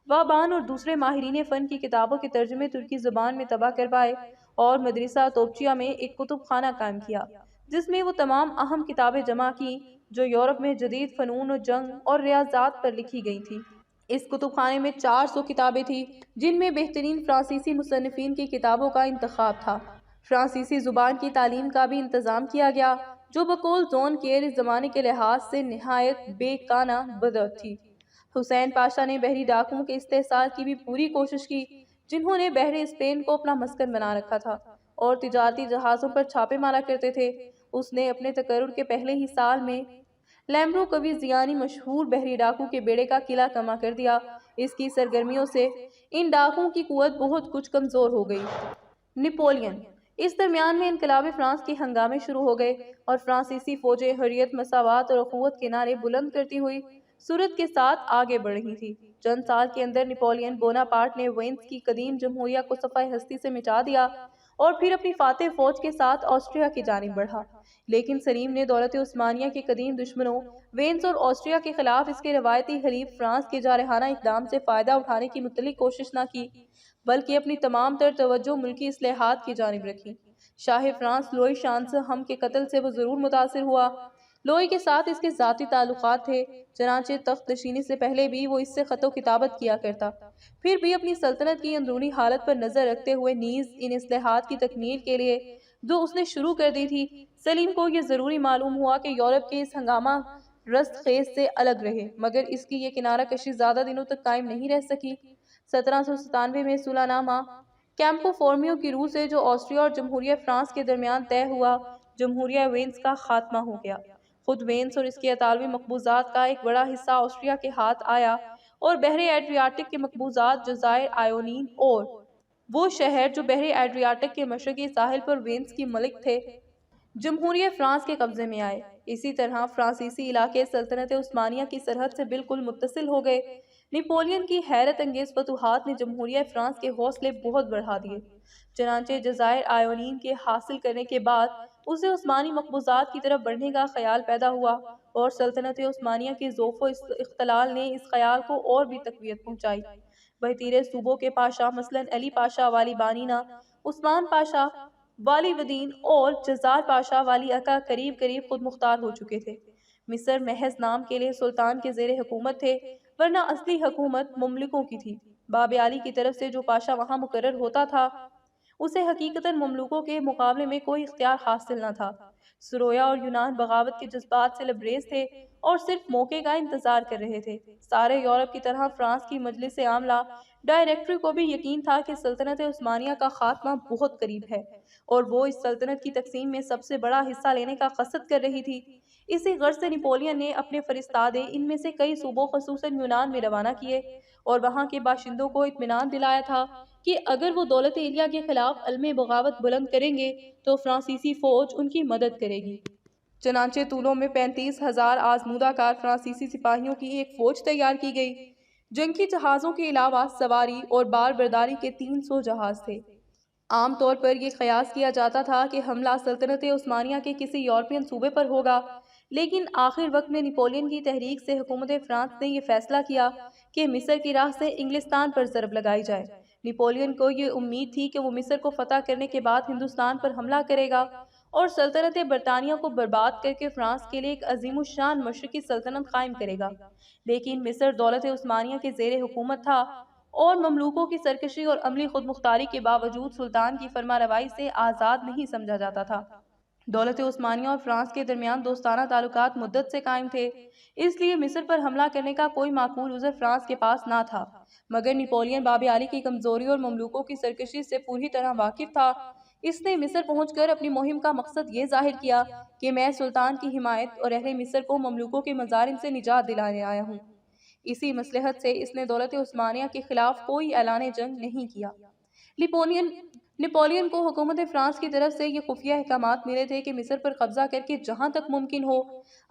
وابان اور دوسرے ماہرین فن کی کتابوں کے ترجمے ترکی زبان میں طبع کروائے اور مدرسہ توپچیہ میں ایک کتب خانہ قائم کیا جس میں وہ تمام اہم کتابیں جمع کی جو یورپ میں جدید فنون و جنگ اور ریاضیات پر لکھی گئی تھی۔ اس کتب خانے میں 400 کتابیں تھیں جن میں بہترین فرانسیسی مصنفین کی کتابوں کا انتخاب تھا۔ فرانسیسی زبان کی تعلیم کا بھی انتظام کیا گیا جو بقول جون کیئر اس زمانے کے لحاظ سے نہایت بے کانہ بدعت تھی۔ حسین پاشا نے بحری ڈاکوؤں کے استحصال کی بھی پوری کوشش کی جنہوں نے بحر اسپین کو اپنا مسکن بنا رکھا تھا اور تجارتی جہازوں پر چھاپے مارا کرتے تھے۔ اس نے اپنے تقرر کے پہلے ہی سال میں لیمبرو کبھی زیانی مشہور بحری ڈاکو کے بیڑے کا قلعہ کما کر دیا۔ اس کی سرگرمیوں سے ان ڈاکوؤں کی قوت بہت کچھ کمزور ہو گئی۔ نپولین اس درمیان میں انقلاب فرانس کے ہنگامے شروع ہو گئے اور فرانسیسی فوجیں حریت، مساوات اور اخوت کے نعرے بلند کرتی ہوئی سرعت کے ساتھ آگے بڑھ رہی تھی۔ چند سال کے اندر نپولین بوناپارٹ نے وینس کی قدیم جمہوریہ کو صفحہ ہستی سے مٹا دیا اور پھر اپنی فاتح فوج کے ساتھ آسٹریا کی جانب بڑھا، لیکن سلیم نے دولت عثمانیہ کے قدیم دشمنوں وینس اور آسٹریا کے خلاف اس کے روایتی حلیف فرانس کے جارحانہ اقدام سے فائدہ اٹھانے کی مطلق کوشش نہ کی بلکہ اپنی تمام تر توجہ ملکی اصلاحات کی جانب رکھی۔ شاہ فرانس لوئی شانسہم کے قتل سے وہ ضرور متاثر ہوا۔ لوئی کے ساتھ اس کے ذاتی تعلقات تھے، چنانچہ تخت نشینی سے پہلے بھی وہ اس سے خط و کتابت کیا کرتا، پھر بھی اپنی سلطنت کی اندرونی حالت پر نظر رکھتے ہوئے نیز ان اصلاحات کی تکمیل کے لیے جو اس نے شروع کر دی تھی، سلیم کو یہ ضروری معلوم ہوا کہ یورپ کے اس ہنگامہ رست خیز سے الگ رہے، مگر اس کی یہ کنارہ کشی زیادہ دنوں تک قائم نہیں رہ سکی۔ 1797 میں صلح نامہ کیمپو فورمیو کی روح سے جو آسٹریا اور جمہوریہ فرانس کے درمیان طے ہوا، جمہوریہ وینز کا خاتمہ ہو گیا۔ خود وینز اور اس کے اطالوی مقبوضات کا ایک بڑا حصہ آسٹریا کے ہاتھ آیا اور بحر ایڈریاٹک کے مقبوضات جزائر آیونین اور وہ شہر جو بحر ایڈریاٹک کے مشرقی ساحل پر وینز کی ملک تھے، جمہوریہ فرانس کے قبضے میں آئے۔ اسی طرح فرانسیسی علاقے سلطنت عثمانیہ کی سرحد سے بالکل متصل ہو گئے۔ نپولین کی حیرت انگیز فتوحات نے جمہوریہ فرانس کے حوصلے بہت بڑھا دیے۔ چنانچہ جزائر آیونین کے حاصل کرنے کے بعد اسے عثمانی مقبوضات کی طرف بڑھنے کا خیال پیدا ہوا، اور سلطنت عثمانیہ کے ضعف و اختلال نے اس خیال کو اور بھی تقویت پہنچائی۔ بحیرے صوبوں کے پاشا مثلاً علی پاشا والی بانینا، عثمان پاشا والی ودین اور جزار پاشا والی عکا قریب خود مختار ہو چکے تھے۔ مصر محض نام کے لیے سلطان کے زیر حکومت تھے، ورنہ اصلی حکومت مملکوں کی تھی۔ باب علی کی طرف سے جو پاشا وہاں مقرر ہوتا تھا، اسے حقیقتاً مملوکوں کے مقابلے میں کوئی اختیار حاصل نہ تھا۔ سرویا اور یونان بغاوت کے جذبات سے لبریز تھے اور صرف موقع کا انتظار کر رہے تھے۔ سارے یورپ کی طرح فرانس کی مجلس عاملہ ڈائریکٹری کو بھی یقین تھا کہ سلطنت عثمانیہ کا خاتمہ بہت قریب ہے، اور وہ اس سلطنت کی تقسیم میں سب سے بڑا حصہ لینے کا قصد کر رہی تھی۔ اسی غرض سے نپولین نے اپنے فرستادے ان میں سے کئی صوبوں خصوصاً یونان میں روانہ کیے، اور وہاں کے باشندوں کو اطمینان دلایا تھا کہ اگر وہ دولت ایلیا کے خلاف علم بغاوت بلند کریں گے تو فرانسیسی فوج ان کی مدد کرے گی۔ چنانچہ طولوں میں 35,000 آزمودہ کار فرانسیسی سپاہیوں کی ایک فوج تیار کی گئی۔ جنگی جہازوں کے علاوہ سواری اور بار برداری کے 300 جہاز تھے۔ عام طور پر یہ قیاس کیا جاتا تھا کہ حملہ سلطنت عثمانیہ کے کسی یورپین صوبے پر ہوگا، لیکن آخر وقت میں نپولین کی تحریک سے حکومت فرانس نے یہ فیصلہ کیا کہ مصر کی راہ سے انگلستان پر ضرب لگائی جائے۔ نپولین کو یہ امید تھی کہ وہ مصر کو فتح کرنے کے بعد ہندوستان پر حملہ کرے گا اور سلطنت برطانیہ کو برباد کر کے فرانس کے لیے ایک عظیم الشان مشرقی سلطنت قائم کرے گا، لیکن مصر دولت عثمانیہ کے زیر حکومت تھا اور مملوکوں کی سرکشی اور عملی خود مختاری کے باوجود سلطان کی فرما روائی سے آزاد نہیں سمجھا جاتا تھا۔ دولت عثمانیہ اور فرانس کے درمیان دوستانہ تعلقات مدت سے قائم تھے، اس لیے مصر پر حملہ کرنے کا کوئی معقول عذر فرانس کے پاس نہ تھا، مگر نپولین باب علی کی کمزوری اور مملوکوں کی سرکشی سے پوری طرح واقف تھا۔ اس نے مصر پہنچ کر اپنی مہم کا مقصد یہ ظاہر کیا کہ میں سلطان کی حمایت اور اہل مصر کو مملوکوں کے مظالم سے نجات دلانے آیا ہوں۔ اسی مصلحت سے اس نے دولت عثمانیہ کے خلاف کوئی اعلان جنگ نہیں کیا۔ نپولین کو حکومت فرانس کی طرف سے یہ خفیہ احکامات ملے تھے کہ مصر پر قبضہ کر کے جہاں تک ممکن ہو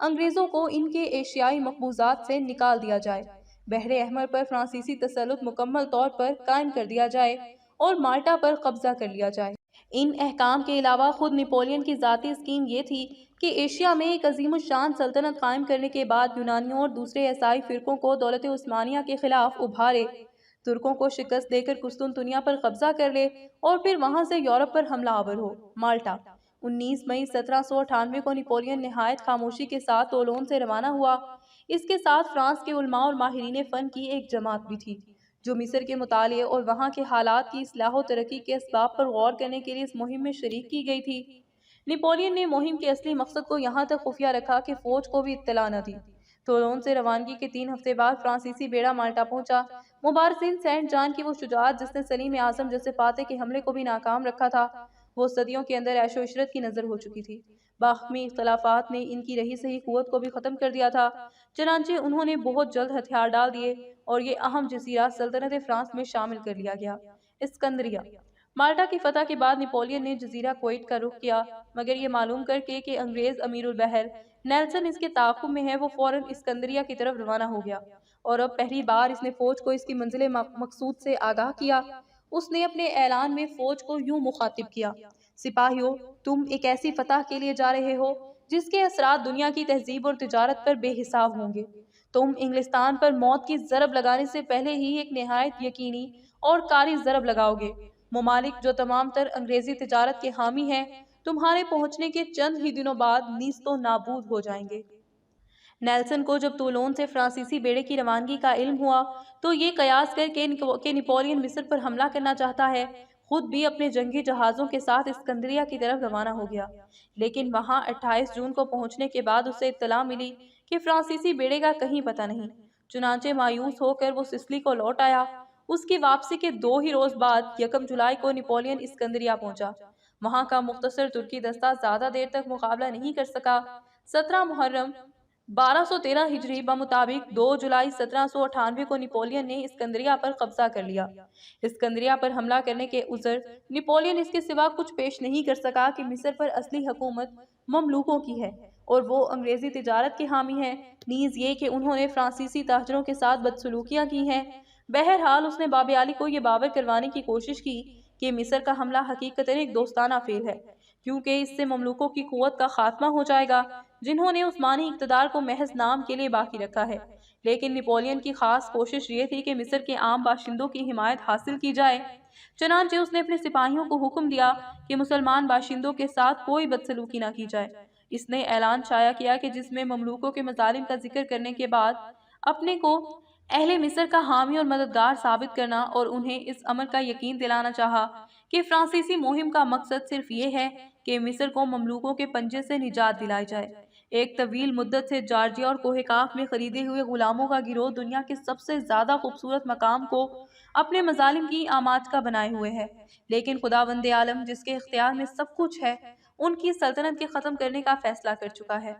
انگریزوں کو ان کے ایشیائی مقبوضات سے نکال دیا جائے، بحر احمر پر فرانسیسی تسلط مکمل طور پر قائم کر دیا جائے اور مالٹا پر قبضہ کر لیا جائے۔ ان احکام کے علاوہ خود نپولین کی ذاتی اسکیم یہ تھی کہ ایشیا میں ایک عظیم الشان سلطنت قائم کرنے کے بعد یونانیوں اور دوسرے عیسائی فرقوں کو دولت عثمانیہ کے خلاف ابھارے، ترکوں کو شکست دے کر قسطنطنیہ پر قبضہ کر لے اور پھر وہاں سے یورپ پر حملہ آور ہو۔ مالٹا 19 مئی 1798 کو نپولین نہایت خاموشی کے ساتھ تولون سے روانہ ہوا۔ اس کے ساتھ فرانس کے علماء اور ماہرین فن کی ایک جماعت بھی تھی، جو مصر کے مطالعے اور وہاں کے حالات کی اصلاح و ترقی کے اسباب پر غور کرنے کے لیے اس مہم میں شریک کی گئی تھی۔ نپولین نے مہم کے اصلی مقصد کو یہاں تک خفیہ رکھا کہ فوج کو بھی اطلاع نہ دی۔ تولون سے روانگی کے 3 ہفتے بعد فرانسیسی بیڑا مالٹا پہنچا۔ مبارزین سینٹ جان کی وہ شجاعت جس نے سلیم اعظم جیسے فاتح کے حملے کو بھی ناکام رکھا تھا، وہ صدیوں کے اندر عیش و عشرت کی نظر ہو چکی تھی۔ باہمی اختلافات نے ان کی رہی سہی قوت کو بھی ختم کر دیا تھا، چنانچہ انہوں نے بہت جلد ہتھیار ڈال دیے اور یہ اہم جزیرہ سلطنت فرانس میں شامل کر لیا گیا۔ اسکندریہ مالٹا کی فتح کے بعد نپولین نے جزیرہ کویت کا رخ کیا، مگر یہ معلوم کر کے کہ انگریز امیر البحر نیلسن اس کے تعاقب میں ہے، وہ فوراً اسکندریہ کی طرف روانہ ہو گیا، اور اب پہلی بار اس نے فوج کو اس کی منزل مقصود سے آگاہ کیا۔ اس نے اپنے اعلان میں فوج کو یوں مخاطب کیا: سپاہیوں، تم ایک ایسی فتح کے لیے جا رہے ہو جس کے اثرات دنیا کی تہذیب اور تجارت پر بے حساب ہوں گے۔ تم انگلستان پر موت کی ضرب لگانے سے پہلے ہی ایک نہایت یقینی اور کاری ضرب لگاؤ گے۔ ممالک جو تمام تر انگریزی تجارت کے حامی ہیں، تمہارے پہنچنے کے چند ہی دنوں بعد نیست و نابود ہو جائیں گے۔ نیلسن کو جب تولون سے فرانسیسی بیڑے کی روانگی کا علم ہوا تو یہ قیاس کر کے کہ نپولین مصر پر حملہ کرنا چاہتا ہے، خود بھی اپنے جنگی جہازوں کے ساتھ اسکندریہ کی طرف روانہ ہو گیا، لیکن وہاں 28 جون کو پہنچنے کے بعد اسے اطلاع ملی کہ فرانسیسی بیڑے کا کہیں پتہ نہیں۔ چنانچہ مایوس ہو کر وہ سسلی کو لوٹ آیا۔ اس کی واپسی کے 2 ہی روز بعد 1 جولائی کو نیپولین اسکندریہ پہنچا۔ وہاں کا مختصر ترکی دستہ زیادہ دیر تک مقابلہ نہیں کر سکا۔ 17 محرم 1213 ہجری بمطابق 2 جولائی 1798 کو نیپولین نے اسکندریہ پر قبضہ کر لیا۔ اسکندریہ پر حملہ کرنے کے عذر نیپولین اس کے سوا کچھ پیش نہیں کر سکا کہ مصر پر اصلی حکومت مملوکوں کی ہے اور وہ انگریزی تجارت کے حامی ہیں، نیز یہ کہ انہوں نے فرانسیسی تاجروں کے ساتھ بدسلوکیاں کی ہیں۔ بہرحال اس نے بابیالی کو یہ باور کروانے کی کوشش کی کہ مصر کا حملہ حقیقتاً ایک دوستانہ فعل ہے، کیونکہ اس سے مملوکوں کی قوت کا خاتمہ ہو جائے گا جنہوں نے عثمانی اقتدار کو محض نام کے لیے باقی رکھا ہے۔ لیکن نیپولین کی خاص کوشش یہ تھی کہ مصر کے عام باشندوں کی حمایت حاصل کی جائے۔ چنانچہ اس نے اپنے سپاہیوں کو حکم دیا کہ مسلمان باشندوں کے ساتھ کوئی بدسلوکی نہ کی جائے۔ اس نے اعلان شائع کیا کہ جس میں مملوکوں کے مظالم کا ذکر کرنے کے بعد اپنے کو اہل مصر کا حامی اور مددگار ثابت کرنا اور انہیں اس امر کا یقین دلانا چاہا کہ فرانسیسی مہم کا مقصد صرف یہ ہے کہ مصر کو مملوکوں کے پنجے سے نجات دلائی جائے۔ ایک طویل مدت سے جارجیا اور کوہ کاف میں خریدے ہوئے غلاموں کا گروہ دنیا کے سب سے زیادہ خوبصورت مقام کو اپنے مظالم کی آماجگاہ بنائے ہوئے ہے، لیکن خداوند عالم جس کے اختیار میں سب کچھ ہے ان کی سلطنت کے ختم کرنے کا فیصلہ کر چکا ہے۔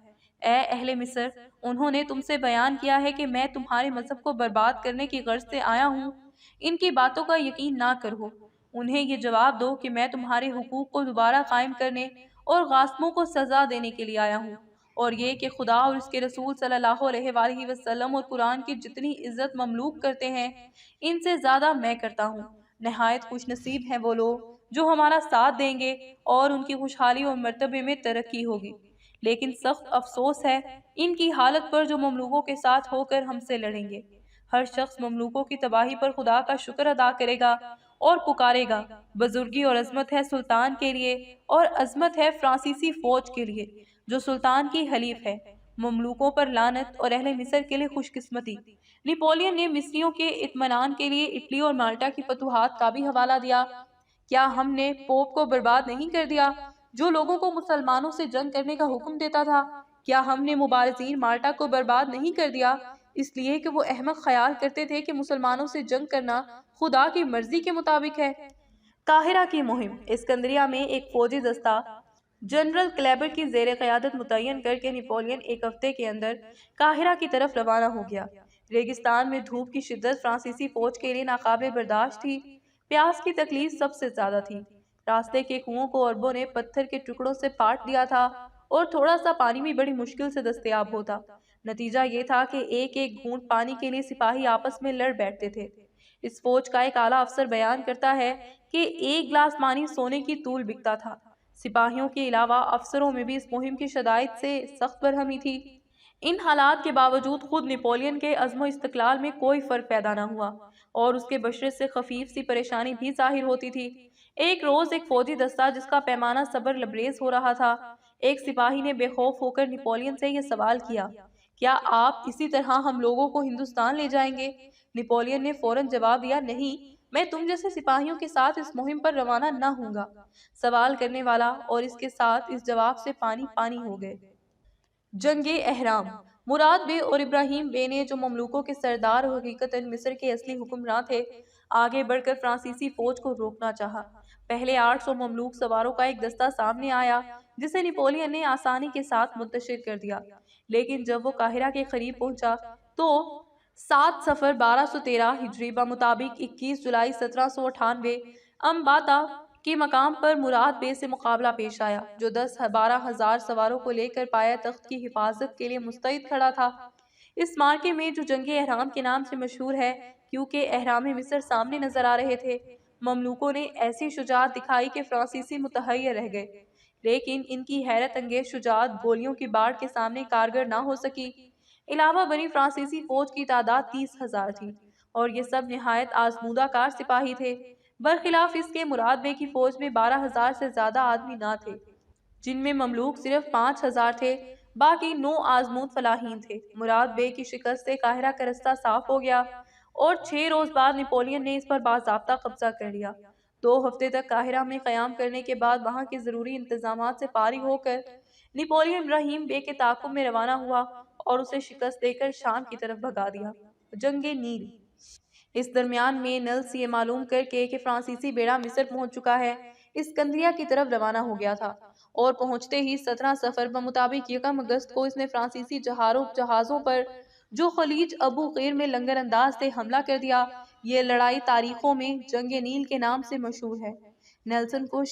اے اہل مصر، انہوں نے تم سے بیان کیا ہے کہ میں تمہارے مذہب کو برباد کرنے کی غرض سے آیا ہوں۔ ان کی باتوں کا یقین نہ کرو۔ انہیں یہ جواب دو کہ میں تمہارے حقوق کو دوبارہ قائم کرنے اور غاصبوں کو سزا دینے کے لیے آیا ہوں، اور یہ کہ خدا اور اس کے رسول صلی اللہ علیہ وآلہ وسلم اور قرآن کی جتنی عزت مملوک کرتے ہیں ان سے زیادہ میں کرتا ہوں۔ نہایت خوش نصیب ہیں وہ لوگ جو ہمارا ساتھ دیں گے اور ان کی خوشحالی اور مرتبے میں ترقی ہوگی، لیکن سخت افسوس ہے ان کی حالت پر جو مملوکوں کے ساتھ ہو کر ہم سے لڑیں گے۔ ہر شخص مملوکوں کی تباہی پر خدا کا شکر ادا کرے گا اور پکارے گا، بزرگی اور عظمت ہے سلطان کے لیے اور عظمت ہے فرانسیسی فوج کے لیے جو سلطان کی حلیف ہے، مملوکوں پر لعنت اور اہل مصر کے لیے خوش قسمتی۔ نیپولین نے مصریوں کے اطمینان کے لیے اٹلی اور مالٹا کی فتوحات کا بھی حوالہ دیا۔ کیا ہم نے پوپ کو برباد نہیں کر دیا جو لوگوں کو مسلمانوں سے جنگ کرنے کا حکم دیتا تھا؟ کیا ہم نے مبارزین مالٹا کو برباد نہیں کر دیا اس لیے کہ وہ احمق خیال کرتے تھے کہ مسلمانوں سے جنگ کرنا خدا کی مرضی کے مطابق ہے؟ قاہرہ کی مہم۔ اسکندریہ میں ایک فوجی دستہ جنرل کلیبر کی زیر قیادت متعین کر کے نیپولین ایک ہفتے کے اندر قاہرہ کی طرف روانہ ہو گیا۔ ریگستان میں دھوپ کی شدت فرانسیسی فوج کے لیے ناقابل برداشت تھی۔ پیاس کی تکلیف سب سے زیادہ تھی۔ راستے کے کنوؤں کو عربوں نے پتھر کے ٹکڑوں سے پاٹ دیا تھا اور تھوڑا سا پانی بھی بڑی مشکل سے دستیاب ہوتا۔ نتیجہ یہ تھا کہ ایک ایک گھونٹ پانی کے لیے سپاہی آپس میں لڑ بیٹھتے تھے۔ اس فوج کا ایک اعلیٰ افسر بیان کرتا ہے کہ 1 گلاس پانی سونے کی طول بکتا تھا۔ سپاہیوں کے علاوہ افسروں میں بھی اس مہم کی شدائد سے سخت برہمی تھی۔ ان حالات کے باوجود خود نیپولین کے عزم و استقلال میں کوئی فرق پیدا نہ ہوا اور اس کے بشرے سے خفیف سی پریشانی بھی ظاہر ہوتی تھی۔ ایک روز ایک فوجی دستہ جس کا پیمانہ صبر لبریز ہو رہا تھا، ایک سپاہی نے بے خوف ہو کر نیپولین سے یہ سوال کیا، کیا آپ اسی طرح ہم لوگوں کو ہندوستان لے جائیں گے؟ نیپولین نے فوراً جواب دیا، نہیں، میں تم جیسے سپاہیوں کے ساتھ اس مہم پر روانہ نہ ہوں گا۔ سوال کرنے والا اور اس کے ساتھ اس جواب سے پانی پانی ہو گئے۔ جنگ احرام۔ مراد بے اور ابراہیم بے نے جو مملوکوں کے سردار اور حقیقتاً مصر کے اصلی حکمراں تھے، آگے بڑھ کر فرانسیسی فوج کو روکنا چاہا۔ پہلے 800 مملوک سواروں کا ایک دستہ سامنے آیا جسے نیپولین نے آسانی کے ساتھ منتشر کر دیا، لیکن جب وہ قاہرہ کے قریب پہنچا تو 7 صفر 1213 ہجری بمطابق 21 جولائی 1798 امباتا کے مقام پر مراد بے سے مقابلہ پیش آیا، جو 10-12 ہزار سواروں کو لے کر پایا تخت کی حفاظت کے لیے مستعد کھڑا تھا۔ اس مارکے میں جو جنگ احرام کے نام سے مشہور ہے کیونکہ احرام مصر سامنے نظر آ رہے تھے، مملوکوں نے ایسی شجاعت دکھائی کہ فرانسیسی متحیر رہ گئے، لیکن ان کی حیرت انگیز شجاعت گولیوں کی باڑ کے سامنے کارگر نہ ہو سکی۔ علاوہ بری فرانسیسی فوج کی تعداد 30,000 تھی اور یہ سب نہایت آزمودہ کار سپاہی تھے، برخلاف اس کے مراد بے کی فوج میں 12,000 سے زیادہ آدمی نہ تھے، جن میں مملوک صرف 5,000 تھے، باقی 9 آزمود فلاحین تھے۔ مراد بے کی شکست سے قاہرہ کا رستہ صاف ہو گیا اور 6 روز بعد نیپولین نے اس پر باضابطہ قبضہ کر لیا۔ 2 ہفتے تک قاہرہ میں قیام کرنے کے بعد وہاں کے ضروری انتظامات سے فارغ ہو کر نپولین ابراہیم بے کے تعاقب میں روانہ ہوا اور اسے شکست دے کر شام کی طرف بھگا دیا۔ جنگ نیل۔ اس درمیان میں نل سے یہ معلوم کر کے کہ فرانسیسی بیڑا مصر پہنچ چکا ہے، اسکندریہ کی طرف روانہ ہو گیا تھا، اور پہنچتے ہی 17 سفر بمطابق 1 اگست کو اس نے فرانسیسی جہازوں پر جو خلیج ابو قیر میں لنگر انداز تھے حملہ کر دیا۔ یہ لڑائی تاریخوں میں جنگ نیل کے نام سے مشہور ہے۔ نیلسن کو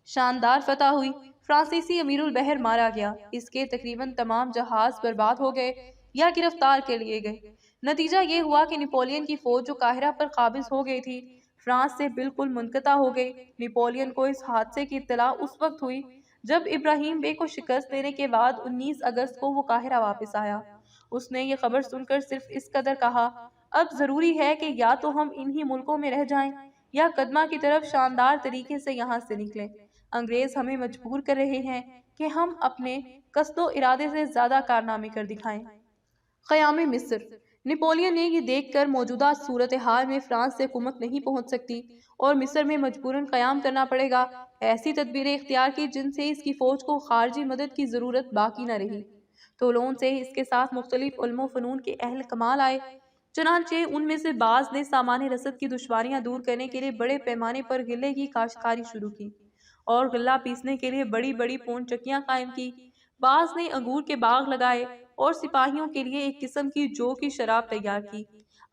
شاندار فتح ہوئی، فرانسیسی امیر البحر مارا گیا، اس کے تقریباً تمام جہاز برباد ہو گئے یا گرفتار کر لیے گئے۔ نتیجہ یہ ہوا کہ نپولین کی فوج جو قاہرہ پر قابض ہو گئی تھی، فرانس سے بالکل منقطع ہو گئی۔ نپولین کو اس حادثے کی اطلاع اس وقت ہوئی جب ابراہیم بے کو شکست دینے کے بعد 19 اگست کو وہ قاہرہ واپس آیا۔ اس نے یہ خبر سن کر صرف اس قدر کہا، اب ضروری ہے کہ یا تو ہم انہی ملکوں میں رہ جائیں یا قدمہ کی طرف شاندار طریقے سے یہاں سے نکلیں۔ انگریز ہمیں مجبور کر رہے ہیں کہ ہم اپنے قصد و ارادے سے زیادہ کارنامے کر دکھائیں۔ قیام مصر۔ نپولین نے یہ دیکھ کر موجودہ صورتحال میں فرانس سے حکومت نہیں پہنچ سکتی اور مصر میں مجبوراً قیام کرنا پڑے گا، ایسی تدبیریں اختیار کی جن سے اس کی فوج کو خارجی مدد کی ضرورت باقی نہ رہی۔ تولون سے اس کے ساتھ مختلف علم و فنون کے اہل کمال آئے، چنانچہ ان میں سے بعض نے سامان رسد کی دشواریاں دور کرنے کے لیے بڑے پیمانے پر غلے کی کاشتکاری شروع کی اور غلہ پیسنے کے لیے بڑی بڑی پون چکیاں قائم کی۔ بعض نے انگور کے باغ لگائے اور سپاہیوں کے لیے ایک قسم کی جو کی شراب تیار کی۔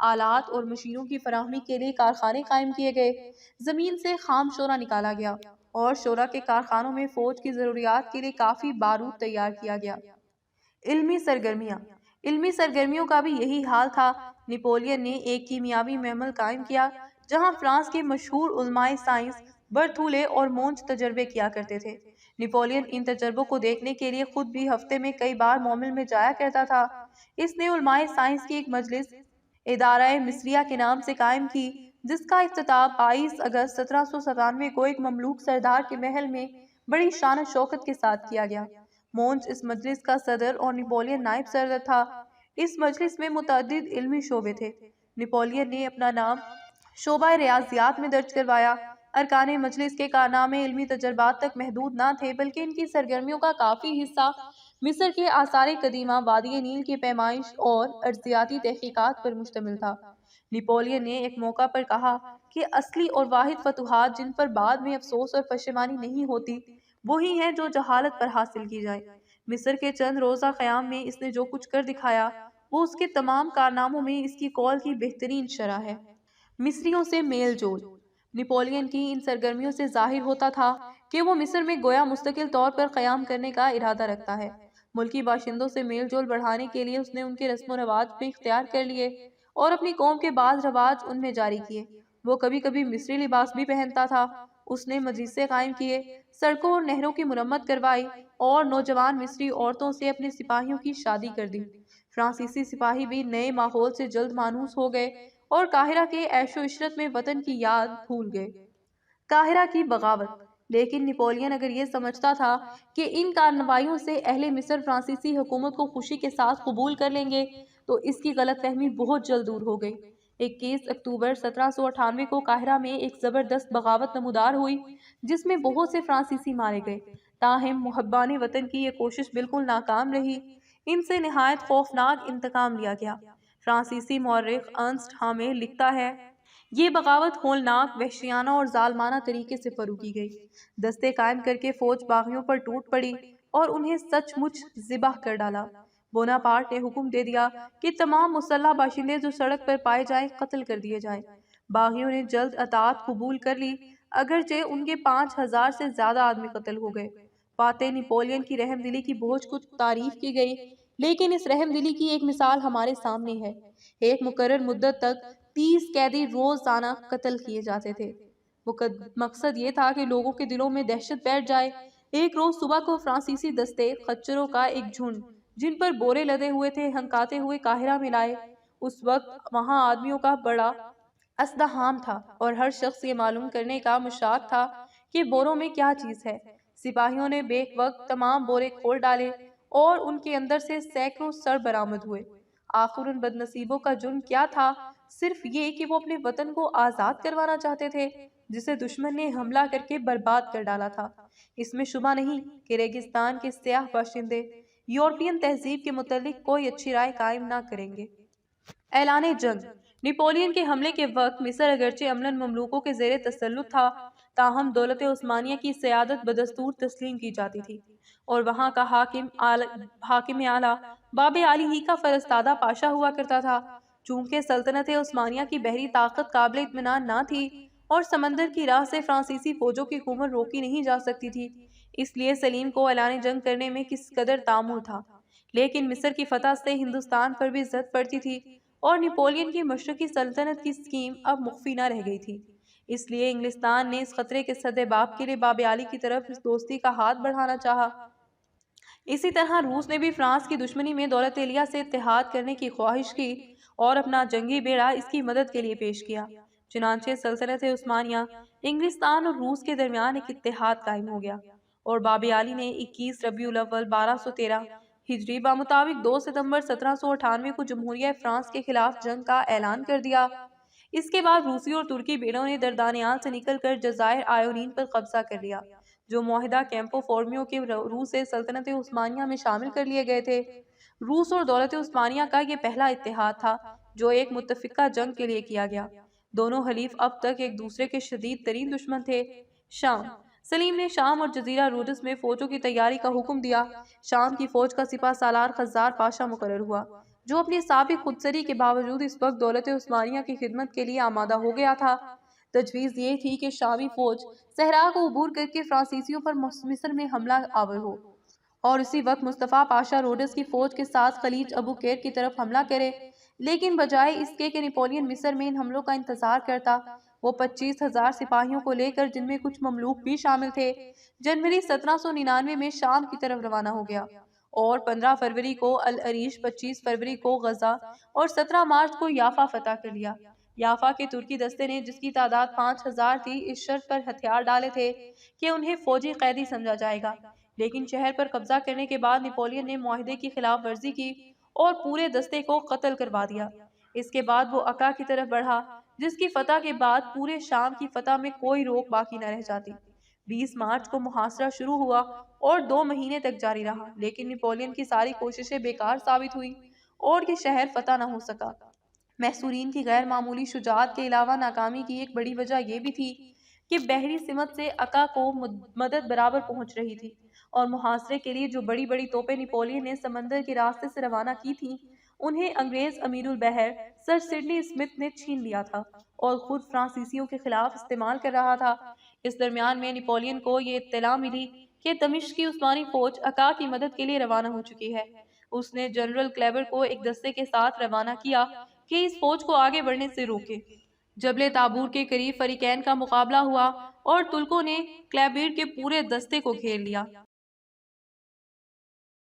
آلات اور مشینوں کی فراہمی کے لیے کارخانے قائم کیے گئے، زمین سے خام شورہ نکالا گیا اور شورہ کے کارخانوں میں فوج کی ضروریات کے لیے کافی بارود تیار کیا گیا۔ علمی سرگرمیاں۔ علمی سرگرمیوں کا بھی یہی حال تھا۔ نپولین نے ایک کیمیاوی معمل قائم کیا جہاں فرانس کے مشہور علماء سائنس برتھولے اور مونچ تجربے کیا کرتے تھے۔ نپولین ان تجربوں کو دیکھنے کے لیے خود بھی ہفتے میں کئی بار معمل میں جایا کرتا تھا۔ اس نے علماء سائنس کی ایک مجلس ادارہ مصریہ کے نام سے قائم کی، جس کا افتتاح 22 اگست 1797 کو ایک مملوک سردار کے محل میں بڑی شان و شوکت کے ساتھ کیا گیا۔ مونچ اس مجلس کا صدر اور نپولین نائب صدر تھا۔ اس مجلس میں متعدد علمی شعبے تھے۔ نپولین نے اپنا نام شعبہ ریاضیات میں درج کروایا۔ ارکان مجلس کے کارنامے علمی تجربات تک محدود نہ تھے، بلکہ ان کی سرگرمیوں کا کافی حصہ مصر کے آثار قدیمہ، وادی نیل کی پیمائش اور ارضیاتی تحقیقات پر مشتمل تھا۔ نپولین نے ایک موقع پر کہا کہ اصلی اور واحد فتوحات جن پر بعد میں افسوس اور پشیمانی نہیں ہوتی، وہی ہیں جو جہالت پر حاصل کی جائیں۔ مصر کے چند روزہ قیام میں اس نے جو کچھ کر دکھایا، وہ اس کے تمام کارناموں میں اس کی قول کی بہترین شرح ہے۔ مصریوں سے میل جول۔ نپولین کی ان سرگرمیوں سے ظاہر ہوتا تھا کہ وہ مصر میں گویا مستقل طور پر قیام کرنے کا ارادہ رکھتا ہے۔ ملکی باشندوں سے میل جول بڑھانے کے لیے اس نے ان کے رسم و رواج بھی اختیار کر لیے اور اپنی قوم کے بعض رواج ان میں جاری کیے۔ وہ کبھی کبھی مصری لباس بھی پہنتا تھا۔ اس نے مدرسے قائم کیے، سڑکوں اور نہروں کی مرمت کروائی اور نوجوان مصری عورتوں سے اپنے سپاہیوں کی شادی کر دی۔ فرانسیسی سپاہی بھی نئے ماحول سے جلد مانوس ہو گئے اور قاہرہ کے عیش و عشرت میں وطن کی یاد بھول گئے۔ قاہرہ کی بغاوت۔ لیکن نپولین اگر یہ سمجھتا تھا کہ ان کارروائیوں سے اہل مصر فرانسیسی حکومت کو خوشی کے ساتھ قبول کر لیں گے تو اس کی غلط فہمی بہت جلد دور ہو گئی۔ 21 اکتوبر 1798 کو قاہرہ میں ایک زبردست بغاوت نمودار ہوئی جس میں بہت سے فرانسیسی مارے گئے۔ تاہم محبان وطن کی یہ کوشش بالکل ناکام رہی۔ ان سے نہایت خوفناک انتقام لیا گیا۔ فرانسیسی مورخ ارنسٹ ہامے لکھتا ہے، یہ بغاوت ہولناک، وحشیانہ اور ظالمانہ طریقے سے شروع کی گئی۔ دستے قائم کر کے فوج باغیوں پر ٹوٹ پڑی اور انہیں سچ مچ ذبح کر ڈالا۔ بوناپارٹ نے حکم دے دیا کہ تمام مسلح باشندے جو سڑک پر پائے جائیں قتل کر دیے جائیں۔ باغیوں نے جلد اطاعت قبول کر لی، اگرچہ ان کے 5000 سے زیادہ آدمی قتل ہو گئے۔ فاتح نپولین کی رحم دلی کی بہت کچھ تعریف کی گئی، لیکن اس رحم دلی کی ایک مثال ہمارے سامنے ہے۔ ایک مقرر مدت تک 30 قیدی روزانہ قتل کیے جاتے تھے۔ مقصد یہ تھا کہ لوگوں کے دلوں میں دہشت بیٹھ جائے۔ ایک روز صبح کو فرانسیسی دستے خچروں کا ایک جھنڈ جن پر بورے لدے ہوئے تھے ہنکاتے ہوئے قاہرہ میں لائے۔ اس وقت وہاں آدمیوں کا بڑا ازدحام تھا اور ہر شخص یہ معلوم کرنے کا مشتاق تھا کہ بوروں میں کیا چیز ہے۔ سپاہیوں نے بیک وقت تمام بورے کھول ڈالے اور ان کے اندر سے سینکڑوں سر برآمد ہوئے۔ آخر ان بد نصیبوں کا جرم کیا تھا؟ صرف یہ کہ وہ اپنے وطن کو آزاد کروانا چاہتے تھے۔ جسے دشمن نے حملہ کر کے برباد کر ڈالا تھا۔ اس میں شبہ نہیں کہ ریگستان کے سیاہ باشندے یورپین تہذیب کے متعلق کوئی اچھی رائے قائم نہ کریں گے۔ اعلان جنگ۔ نپولین کے حملے کے وقت مصر اگرچہ عملاً مملوکوں کے زیر تسلط تھا، تاہم دولت عثمانیہ کی سیادت بدستور تسلیم کی جاتی تھی اور وہاں کا حاکم اعلیٰ باب علی ہی کا فرستادہ پاشا ہوا کرتا تھا۔ چونکہ سلطنت عثمانیہ کی بحری طاقت قابل اطمینان نہ تھی اور سمندر کی راہ سے فرانسیسی فوجوں کی کومر روکی نہیں جا سکتی تھی، اس لیے سلیم کو اعلان جنگ کرنے میں کس قدر تعمل تھا۔ لیکن مصر کی فتح سے ہندوستان پر بھی زد پڑتی تھی اور نپولین کی مشرقی سلطنت کی اسکیم اب مخفی نہ رہ گئی تھی۔ اس لیے انگلستان نے اس خطرے کے سدباب کے لیے باب علی کی طرف اس دوستی کا ہاتھ بڑھانا چاہا۔ اسی طرح روس نے بھی فرانس کی دشمنی میں دولت علیہ سے اتحاد کرنے کی خواہش کی اور اپنا جنگی بیڑا اس کی مدد کے لیے پیش کیا۔ چنانچہ سلطنت عثمانیہ، انگلستان اور روس کے درمیان ایک اتحاد قائم ہو گیا اور باب علی نے 21 ربیع الاول 1213 ہجری بمطابق 2 ستمبر 1798 کو جمہوریہ فرانس کے خلاف جنگ کا اعلان کر دیا۔ اس کے بعد روسی اور ترکی بیڑوں نے دردانیال سے نکل کر جزائر آیونین پر قبضہ کر لیا، جو معاہدہ کیمپو فورمیو کے روس سے سلطنت عثمانیہ میں شامل کر لیے گئے تھے۔ روس اور دولت عثمانیہ کا یہ پہلا اتحاد تھا جو ایک متفقہ جنگ کے لیے کیا گیا۔ دونوں حلیف اب تک ایک دوسرے کے شدید ترین دشمن تھے۔ شام۔ سلیم نے شام اور جزیرہ رودس میں فوجوں کی تیاری کا حکم دیا۔ شام کی فوج کا سپہ سالار خزار پاشا مقرر ہوا، جو اپنی سابق خودسری کے باوجود اس وقت دولت عثمانیہ کی خدمت کے لیے آمادہ ہو گیا تھا۔ تجویز یہ تھی کہ شامی فوج صحرا کو عبور کر کے فرانسیسیوں پر مصر میں حملہ آور ہو اور اسی وقت مصطفیٰ پاشا روڈس کی فوج کے ساتھ خلیج ابو قیر کی طرف حملہ کرے۔ لیکن بجائے اس کے کہ نپولین مصر میں ان حملوں کا انتظار کرتا، وہ 25,000 سپاہیوں کو لے کر، جن میں کچھ مملوک بھی شامل تھے، جنوری 1799 میں شام کی طرف روانہ ہو گیا اور 15 فروری کو العریش، 25 فروری کو غزہ اور 17 مارچ کو یافا فتح کر لیا۔ یافا کے ترکی دستے نے، جس کی تعداد 5,000 تھی، اس شرط پر ہتھیار ڈالے تھے کہ انہیں فوجی قیدی سمجھا جائے گا، لیکن شہر پر قبضہ کرنے کے بعد نپولین نے معاہدے کی خلاف ورزی کی اور پورے دستے کو قتل کروا دیا۔ اس کے بعد وہ عکا کی طرف بڑھا، جس کی فتح کے بعد پورے شام کی فتح میں کوئی روک باقی نہ رہ جاتی۔ 20 مارچ کو محاصرہ شروع ہوا اور 2 مہینے تک جاری رہا، لیکن نپولین کی ساری کوششیں بیکار ثابت ہوئی اور یہ شہر فتح نہ ہو سکا۔ محصورین کی غیر معمولی شجاعت کے علاوہ ناکامی کی ایک بڑی وجہ یہ بھی تھی کہ بحری سمت سے عکا کو مدد برابر پہنچ رہی تھی اور محاصرے کے لیے جو بڑی بڑی توپیں نپولین نے سمندر کے راستے سے روانہ کی تھیں، انہیں انگریز امیر البحر سر سڈنی اسمتھ نے چھین لیا تھا اور خود فرانسیسیوں کے خلاف استعمال کر رہا تھا۔ اس درمیان میں نپولین کو یہ اطلاع ملی کہ دمشق کی عثمانی فوج عکا کی مدد کے لیے روانہ ہو چکی ہے۔ اس نے جنرل کلیبر کو ایک دستے کے ساتھ روانہ کیا کہ اس فوج کو آگے بڑھنے سے روکے۔ جبل تابور کے قریب فریقین کا مقابلہ ہوا اور ترکوں نے کلیبر کے پورے دستے کو گھیر لیا۔